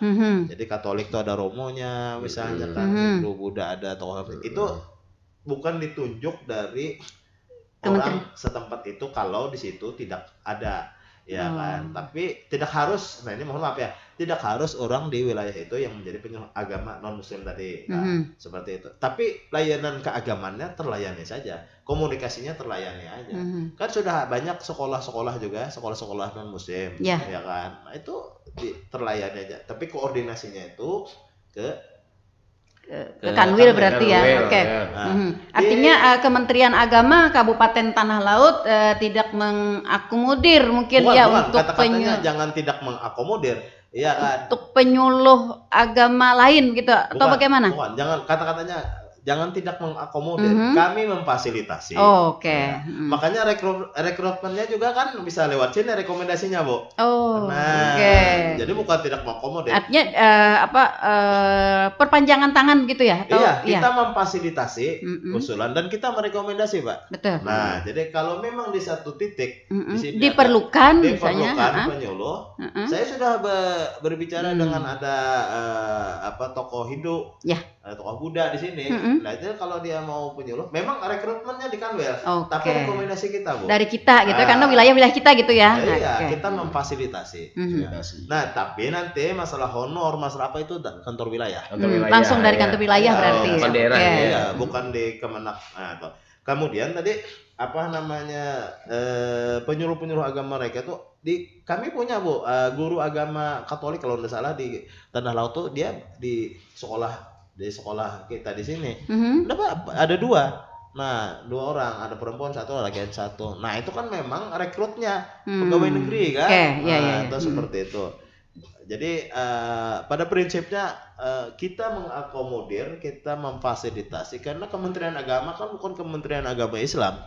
Jadi Katolik itu ada romonya misalnya kan, Hindu, Buddha ada tokoh. Itu bukan ditunjuk dari orang setempat itu kalau di situ tidak ada ya kan. Tapi tidak harus, nah ini mohon maaf ya, tidak harus orang di wilayah itu yang menjadi penyuluh agama non muslim tadi, seperti itu. Tapi layanan keagamannya terlayani saja, komunikasinya terlayani aja. Kan sudah banyak sekolah-sekolah juga, sekolah-sekolah non muslim, ya kan. Nah itu terlayani aja. Tapi koordinasinya itu ke Kanwil berarti ya. Oke. Artinya Kementerian Agama Kabupaten Tanah Laut tidak mengakomodir mungkin bukan, untuk kata-katanya jangan tidak mengakomodir. Iya kan. Untuk penyuluh agama lain gitu atau bagaimana? Bukan, jangan kata-katanya jangan tidak mengakomodir. Kami memfasilitasi. Oke. Ya. Makanya rekrutmennya juga kan bisa lewat sini rekomendasinya, Bu. Jadi bukan tidak mengakomodir. Artinya perpanjangan tangan gitu ya? Atau, kita memfasilitasi usulan dan kita merekomendasi, Pak. Betul. Nah, jadi kalau memang di satu titik di sini diperlukan misalnya penyuluh, saya sudah berbicara dengan ada tokoh Hindu, tokoh Buddha di sini. Nah itu kalau dia mau penyuluh, memang rekrutmennya di Kanwil, tapi rekomendasi kita, Bu. Dari kita gitu, karena wilayah-wilayah kita gitu ya. Kita memfasilitasi. Nah tapi nanti masalah honor, masalah apa itu kantor wilayah. Langsung dari kantor wilayah berarti. Bukan di Kemenak. Nah, kemudian tadi penyuluh-penyuluh agama mereka tuh kami punya, Bu, guru agama Katolik kalau tidak salah di Tanah Laut tuh dia di sekolah kita di sini. Ada 2. Nah, 2 orang, ada perempuan 1, laki-laki 1. Nah, itu kan memang rekrutnya pegawai negeri kan. Itu seperti itu. Jadi pada prinsipnya kita mengakomodir, kita memfasilitasi karena Kementerian Agama kan bukan Kementerian Agama Islam,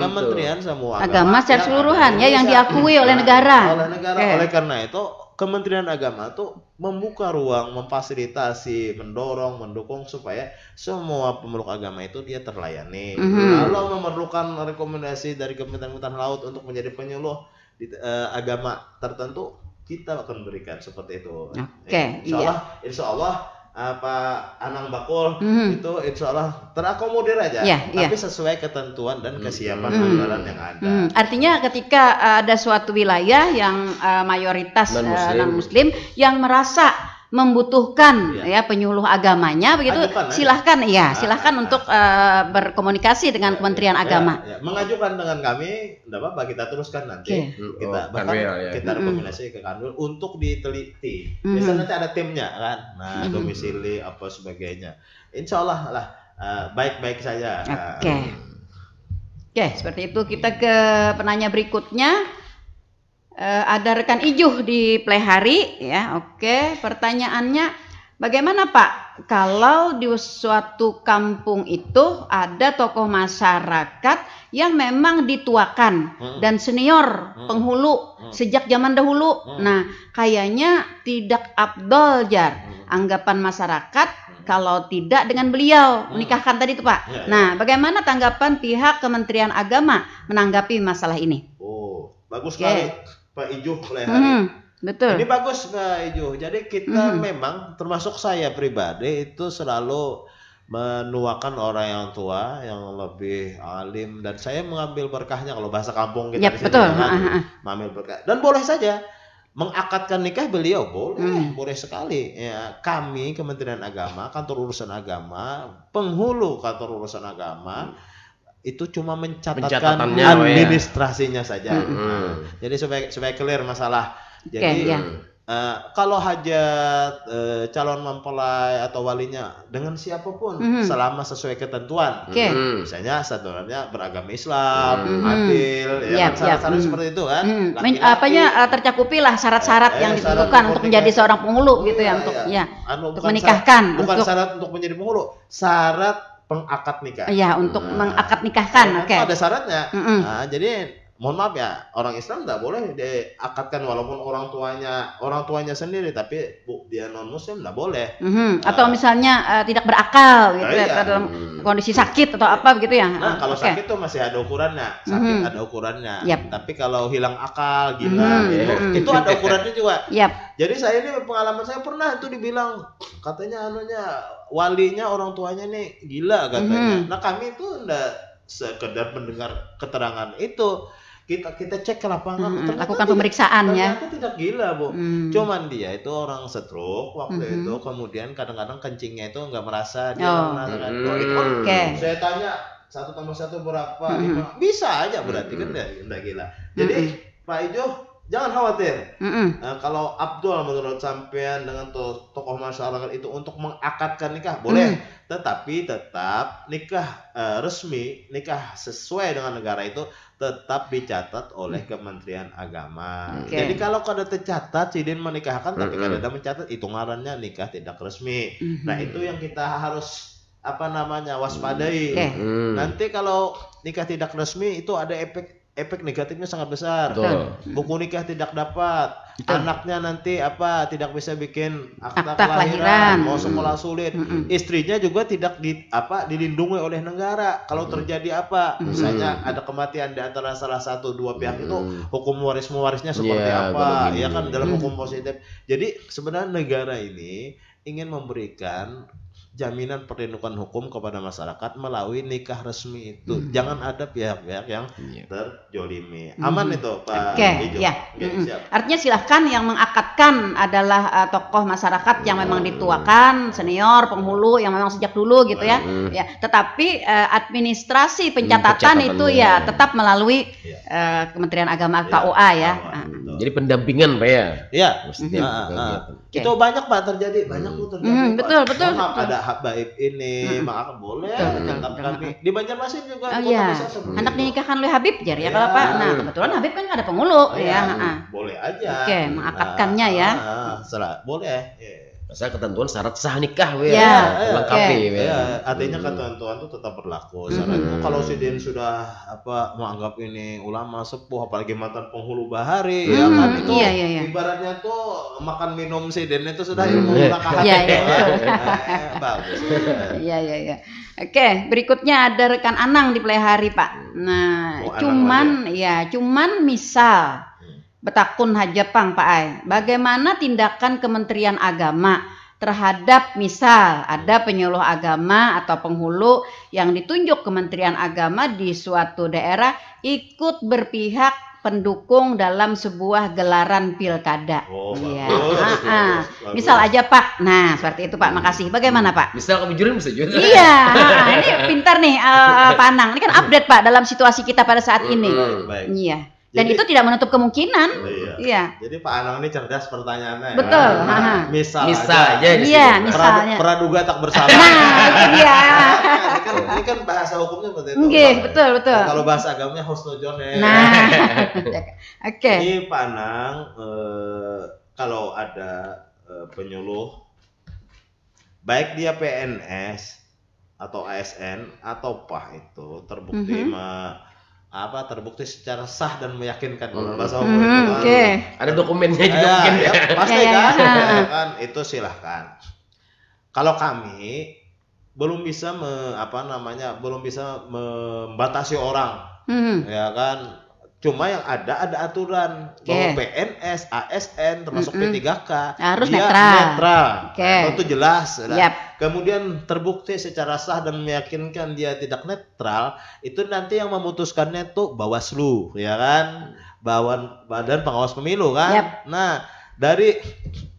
Kementerian semua agama secara keseluruhan ya yang diakui oleh negara. Oleh karena itu Kementerian Agama tuh membuka ruang, memfasilitasi, mendorong, mendukung supaya semua pemeluk agama itu dia terlayani. Kalau memerlukan rekomendasi dari Kementerian Hutan Laut untuk menjadi penyuluh di agama tertentu, kita akan berikan seperti itu. Insya Allah Anang Bakul itu insya Allah terakomodir aja, tapi sesuai ketentuan dan kesiapan anggaran yang ada. Artinya ketika ada suatu wilayah yang mayoritas non-muslim yang merasa membutuhkan penyuluh agamanya begitu, silahkan untuk berkomunikasi dengan Kementerian Agama. Mengajukan dengan kami, tidak apa-apa, kita teruskan nanti. Kita rekomendasi ke Kanwil untuk diteliti. Biasanya nanti ada timnya kan, domisili apa sebagainya. Insya Allah lah baik-baik saja. Oke, seperti itu. Kita ke penanya berikutnya. Ada rekan Ijuh di Plehari ya. Oke, pertanyaannya bagaimana Pak kalau di suatu kampung itu ada tokoh masyarakat yang memang dituakan dan senior penghulu sejak zaman dahulu. Nah, kayaknya tidak afdol anggapan masyarakat kalau tidak dengan beliau menikahkan tadi itu Pak. Nah, bagaimana tanggapan pihak Kementerian Agama menanggapi masalah ini? Bagus sekali Pak Ijuh Plehari. Betul. Ini bagus Pak Ijuh. Jadi kita memang termasuk saya pribadi itu selalu menuakan orang yang tua yang lebih alim dan saya mengambil berkahnya kalau bahasa kampung kita di sini mengambil berkah. Dan boleh saja mengakadkan nikah beliau boleh sekali. Ya, kami Kementerian Agama, Kantor Urusan Agama, penghulu Kantor Urusan Agama itu cuma mencatatkan administrasinya saja. Jadi supaya clear masalah. Jadi kalau hajat calon mempelai atau walinya dengan siapapun selama sesuai ketentuan. Misalnya satuannya beragama Islam, adil, syarat-syarat seperti itu kan. Tercakupi lah syarat-syarat yang ditentukan untuk menjadi seorang penghulu gitu ya, untuk menikahkan. Bukan syarat untuk menjadi penghulu, syarat pengakad nikah. Untuk mengakad nikahkan. Ada syaratnya. Nah, jadi mohon maaf ya, orang Islam tidak boleh diakadkan walaupun orang tuanya sendiri, tapi dia non muslim tidak boleh. Atau misalnya tidak berakal gitu dalam kondisi sakit atau apa begitu ya. Nah, kalau sakit tuh masih ada ukurannya. Sakit ada ukurannya. Tapi kalau hilang akal, gila itu ada ukurannya juga. Jadi saya ini pengalaman saya pernah itu dibilang katanya walinya orang tuanya nih gila katanya. Nah, kami itu enggak sekedar mendengar keterangan itu. kita cek ke lapangan, lakukan pemeriksaan ya. Ternyata tidak gila, Bu. Cuman dia itu orang stroke waktu itu, kemudian kadang-kadang kencingnya itu nggak merasa dia merasakan. Saya tanya 1+1 berapa? 5. Bisa aja berarti kan nggak gila. Jadi Pak Ijo jangan khawatir. Kalau Abdul menurut sampean dengan tokoh masyarakat itu untuk mengakadkan nikah boleh, tetapi tetap nikah resmi, nikah sesuai dengan negara itu tetap dicatat oleh Kementerian Agama. Jadi kalau kada tercatat sidin menikahkan tapi kada ada mencatat, itu ngarannya nikah tidak resmi. Nah, itu yang kita harus waspadai. Nanti kalau nikah tidak resmi itu ada efek negatifnya sangat besar. Buku nikah tidak dapat, anaknya nanti tidak bisa bikin akta kelahiran, mau sekolah sulit, istrinya juga tidak dilindungi oleh negara. Kalau terjadi misalnya ada kematian di antara salah satu dua pihak itu, hukum warisnya seperti apa, ya kan, dalam hukum positif. Jadi sebenarnya negara ini ingin memberikan jaminan perlindungan hukum kepada masyarakat melalui nikah resmi itu. Jangan ada pihak-pihak yang terjolimi. Aman itu Pak Ijo. Artinya silahkan yang mengakadkan adalah tokoh masyarakat yang memang dituakan, senior, penghulu yang memang sejak dulu gitu ya. Tetapi administrasi pencatatan itu ya tetap melalui Kementerian Agama KUA ya. Jadi pendampingan Pak ya. Iya. Itu banyak Pak terjadi, betul. Ada habaib ini, maka boleh tetap kami di Banjarmasin juga. Anak dinikahkan oleh Habib jar ya kalau Pak. Nah, kebetulan Habib kan ada penghulu boleh aja. Mengakadkannya ya. Boleh. Asal ketentuan syarat sah nikah lengkapi. Artinya ketentuan itu tetap berlaku. Syaratnya kalau sidin sudah menganggap ini ulama sepuh, apalagi mantan penghulu bahari, ya kan itu ibaratnya tuh makan minum sidin itu sudah ilmu nakahat. Bagus. Iya. Oke, berikutnya ada rekan Anang di Pelehari Pak. Nah, cuman misal betakun hajapang Pak Ai, bagaimana tindakan Kementerian Agama terhadap misal ada penyuluh agama atau penghulu yang ditunjuk Kementerian Agama di suatu daerah ikut berpihak pendukung dalam sebuah gelaran pilkada. Misal aja Pak. Nah, seperti itu Pak. Makasih. Bagaimana Pak? Misal kejujuran bisa juga. Iya. Ini pintar nih Pak Anang. Ini kan update Pak dalam situasi kita pada saat ini. Iya. Dan itu tidak menutup kemungkinan. Iya. Jadi Pak Anang ini cerdas pertanyaannya. Betul. Misal aja. Iya, misalnya. Praduga tak bersalah. Nah, iya. Ini kan bahasa hukumnya seperti itu. Betul. Kalau bahasa agamanya husnuzon. Nah. Oke. Ini Pak Anang, kalau ada penyuluh, baik dia PNS atau ASN atau PAH itu terbukti terbukti secara sah dan meyakinkan kalau bahasa hukum itu ada dokumennya juga mungkin pasti kan itu silahkan. Kalau kami belum bisa belum bisa membatasi orang, ya kan. Cuma yang ada aturan bahwa PNS, ASN termasuk P3K harus dia netral. Itu jelas. Kemudian terbukti secara sah dan meyakinkan dia tidak netral, itu nanti yang memutuskannya tuh Bawaslu, ya kan? Badan Pengawas Pemilu kan. Nah,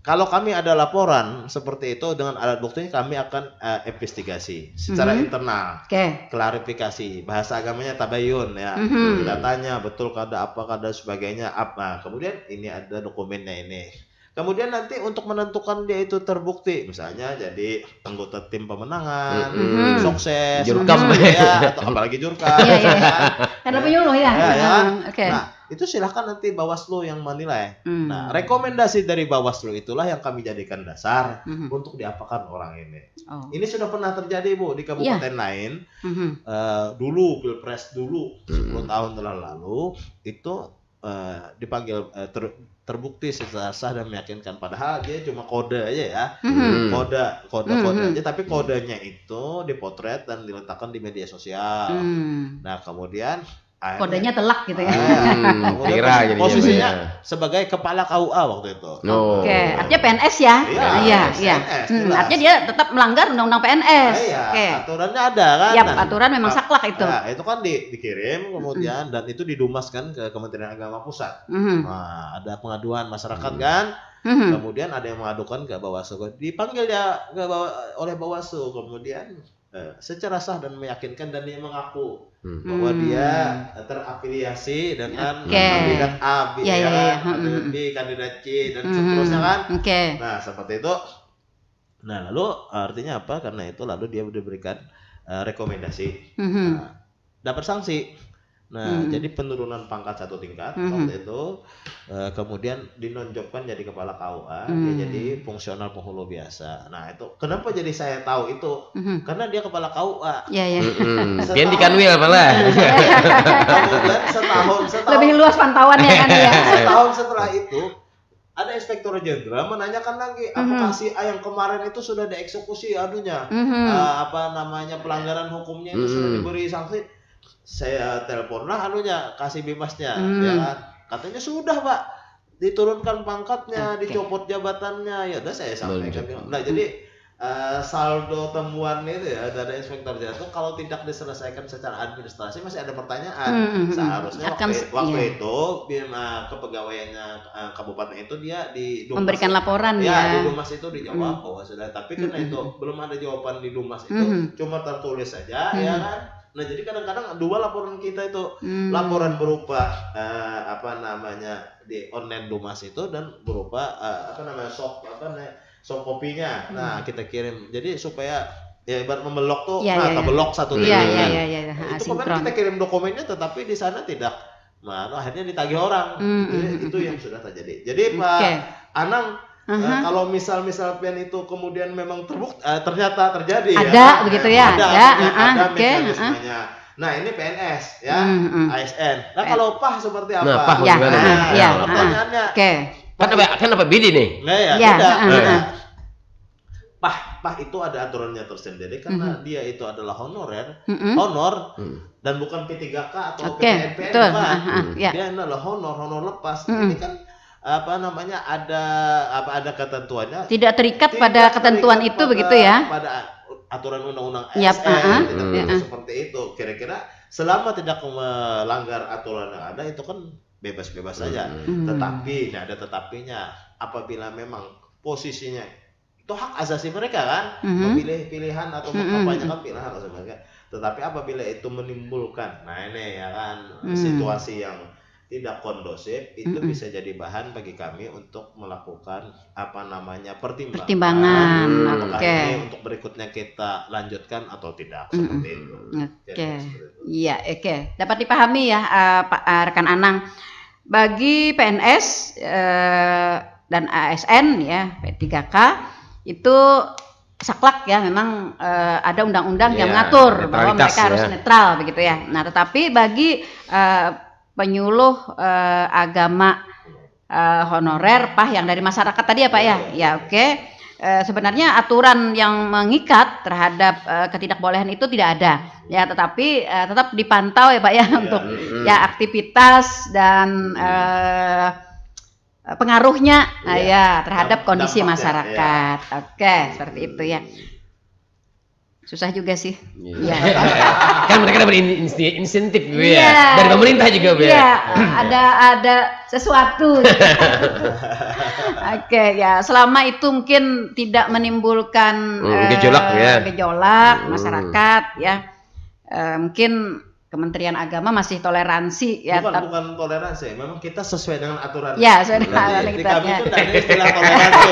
kalau kami ada laporan seperti itu dengan alat buktinya, kami akan investigasi secara internal, klarifikasi, bahasa agamanya tabayun ya, kita tanya betul kada sebagainya apa, kemudian ini ada dokumennya ini, kemudian nanti untuk menentukan dia itu terbukti, misalnya jadi anggota tim pemenangan, sukses, jurkam atau apalagi jurkam, karena penyuluh ya. Nah, itu silahkan nanti Bawaslu yang menilai. Nah, rekomendasi dari Bawaslu itulah yang kami jadikan dasar untuk diapakan orang ini. Ini sudah pernah terjadi Bu di kabupaten lain. Dulu Pilpres 10 tahun lalu itu dipanggil terbukti secara sah dan meyakinkan, padahal dia cuma kode aja ya. Kode aja, tapi kodenya itu dipotret dan diletakkan di media sosial. Nah, kemudian kodenya telak gitu ya. Posisinya sebagai kepala KUA waktu itu. Oke, artinya PNS ya. Iya. Artinya dia tetap melanggar undang-undang PNS. Iya, aturannya ada kan. Iya, aturan memang saklek itu. Nah, itu kan dikirim kemudian dan itu didumas kan ke Kementerian Agama Pusat. Nah, ada pengaduan masyarakat kan. Kemudian ada yang mengadukan ke Bawaslu. Dipanggil dia oleh Bawaslu kemudian secara sah dan meyakinkan dan dia mengaku bahwa dia terafiliasi dengan kandidat A, B, B, kandidat C dan seterusnya kan. Nah seperti itu. Nah lalu artinya apa? Karena itu lalu dia diberikan rekomendasi, dapat sanksi. Nah jadi penurunan pangkat 1 tingkat waktu itu, kemudian dinonjolkan jadi kepala KUA, dia jadi fungsional penghulu biasa. Nah itu kenapa jadi saya tahu itu? Karena dia kepala KUA. Dia di Kanwil malah. Kemudian setahun lebih luas pantauannya kan ya. Setahun setelah itu ada inspektur jenderal menanyakan lagi apakah si A yang kemarin itu sudah dieksekusi pelanggaran hukumnya itu sudah diberi sanksi. Saya teleponlah kasih bimasnya ya kan. Katanya sudah Pak, diturunkan pangkatnya, dicopot jabatannya. Ya udah saya sampaikan. Nah jadi saldo temuan itu ya dari inspektor jenderal kalau tidak diselesaikan secara administrasi masih ada pertanyaan. Seharusnya waktu itu kepegawaiannya kabupaten itu dia di Dumas, memberikan laporan ya. Di Dumas itu dijawab bahwa sudah, tapi karena itu belum ada jawaban di Dumas itu, cuma tertulis saja ya kan. Nah jadi kadang-kadang dua laporan kita itu laporan berupa di online Dumas itu dan berupa soft kopinya. Nah kita kirim jadi supaya ya ibarat membelok tuh belok satu titik. Itu kemarin kita kirim dokumennya tetapi di sana tidak. Nah akhirnya ditagih orang. Itu yang sudah terjadi. Jadi Pak Anang, kalau misal pian itu kemudian memang ternyata terjadi ada begitu ya, ada mekanismenya. Nah ini PNS ya, ASN. Nah kalau PAH seperti apa? Nah PAH gimana? Pertanyaannya. Kan apa beda nih? Beda. PAH itu ada aturannya tersendiri karena dia itu adalah honor dan bukan P3K atau PNPN kan. Dia adalah honor lepas. Ini kan ada ketentuannya, tidak terikat pada ketentuan itu begitu ya, pada aturan undang-undang ASN seperti itu. Kira-kira selama tidak melanggar aturan yang ada itu kan bebas-bebas saja. Tetapi ada tetapinya, apabila memang posisinya itu hak asasi mereka kan, memilih pilihan atau memperpanjangkan pilihan asasi mereka. Tetapi apabila itu menimbulkan ini ya kan situasi yang tidak kondusif, itu bisa jadi bahan bagi kami untuk melakukan pertimbangan apakah ini untuk berikutnya kita lanjutkan atau tidak, seperti itu. Iya, dapat dipahami ya Pak rekan Anang. Bagi PNS dan ASN ya P3K itu saklek ya, memang ada undang-undang yang mengatur bahwa mereka harus netral begitu ya. Nah tetapi bagi penyuluh agama honorer PAH yang dari masyarakat tadi ya Pak ya, sebenarnya aturan yang mengikat terhadap ketidakbolehan itu tidak ada ya, tetapi tetap dipantau ya Pak ya untuk aktivitas dan pengaruhnya terhadap kondisi masyarakat. Seperti itu ya. Susah juga sih. Kan mereka dapat insentif dari pemerintah juga ada sesuatu. Selama itu mungkin tidak menimbulkan gejolak masyarakat ya. Mungkin Kementerian Agama masih toleransi ya. Bukan toleransi, memang kita sesuai dengan aturan. Ya, sesuai dengan aturan kita. Kami itu tidak ada istilah toleransi.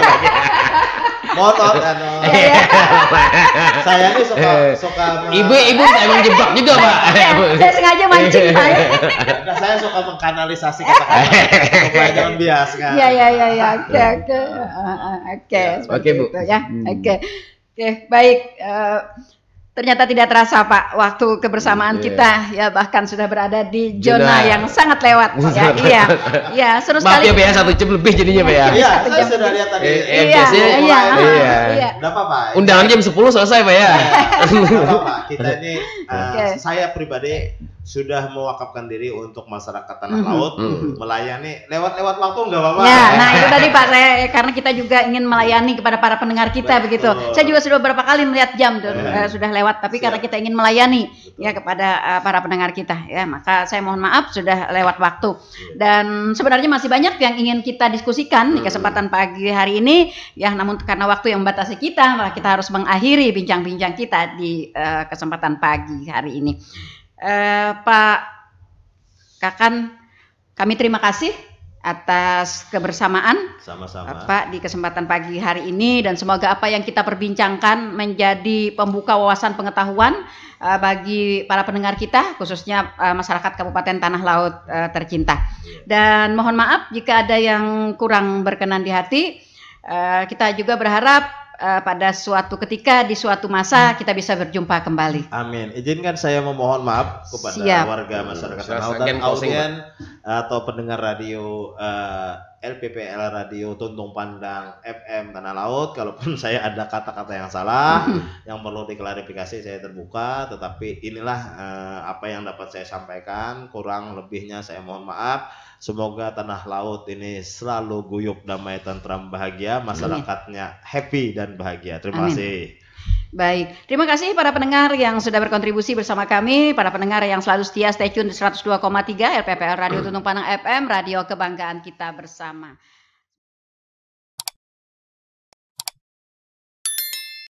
Mohon saya ini suka ibu emang jebak juga Pak. Saya sengaja mancing Pak. Saya suka mengkanalisasi kata-kata supaya jangan bias kan. Oke Bu ya. Baik. Ternyata tidak terasa Pak waktu kebersamaan kita ya, bahkan sudah berada di zona yang sangat lewat ya. Seru sekali. Maaf ya Pak ya, 1 jam lebih jadinya Pak ya. Iya, saya sudah lihat tadi. Enggak apa-apa. Undangan jam 10 selesai Pak ya. Enggak apa-apa. Kita ini saya pribadi sudah mewakafkan diri untuk masyarakat tanah laut melayani lewat waktu nggak apa-apa. Ya, nah itu tadi Pak, karena kita juga ingin melayani kepada para pendengar kita. Betul. Begitu. Saya juga sudah beberapa kali melihat jam sudah lewat, tapi karena kita ingin melayani ya kepada para pendengar kita ya, maka saya mohon maaf sudah lewat waktu. Dan sebenarnya masih banyak yang ingin kita diskusikan di kesempatan pagi hari ini ya, namun karena waktu yang membatasi kita, maka kita harus mengakhiri bincang-bincang kita di kesempatan pagi hari ini. Pak Kakan, kami terima kasih atas kebersamaan sama-sama Pak di kesempatan pagi hari ini, dan semoga apa yang kita perbincangkan menjadi pembuka wawasan pengetahuan bagi para pendengar kita, khususnya masyarakat Kabupaten Tanah Laut tercinta. Dan mohon maaf jika ada yang kurang berkenan di hati. Kita juga berharap pada suatu ketika di suatu masa kita bisa berjumpa kembali. Amin. Izinkan saya memohon maaf kepada warga masyarakat Tanah Laut dan audien atau pendengar radio LPPL Radio Tuntung Pandang FM Tanah Laut. Kalaupun saya ada kata-kata yang salah yang perlu diklarifikasi, saya terbuka. Tetapi inilah apa yang dapat saya sampaikan. Kurang lebihnya saya mohon maaf. Semoga Tanah Laut ini selalu guyup, damai, tentram, bahagia, masyarakatnya happy dan bahagia. Terima kasih. Baik, terima kasih para pendengar yang sudah berkontribusi bersama kami, para pendengar yang selalu setia stay tune di 102,3 LPPL Radio Tuntung Pandang FM, radio kebanggaan kita bersama.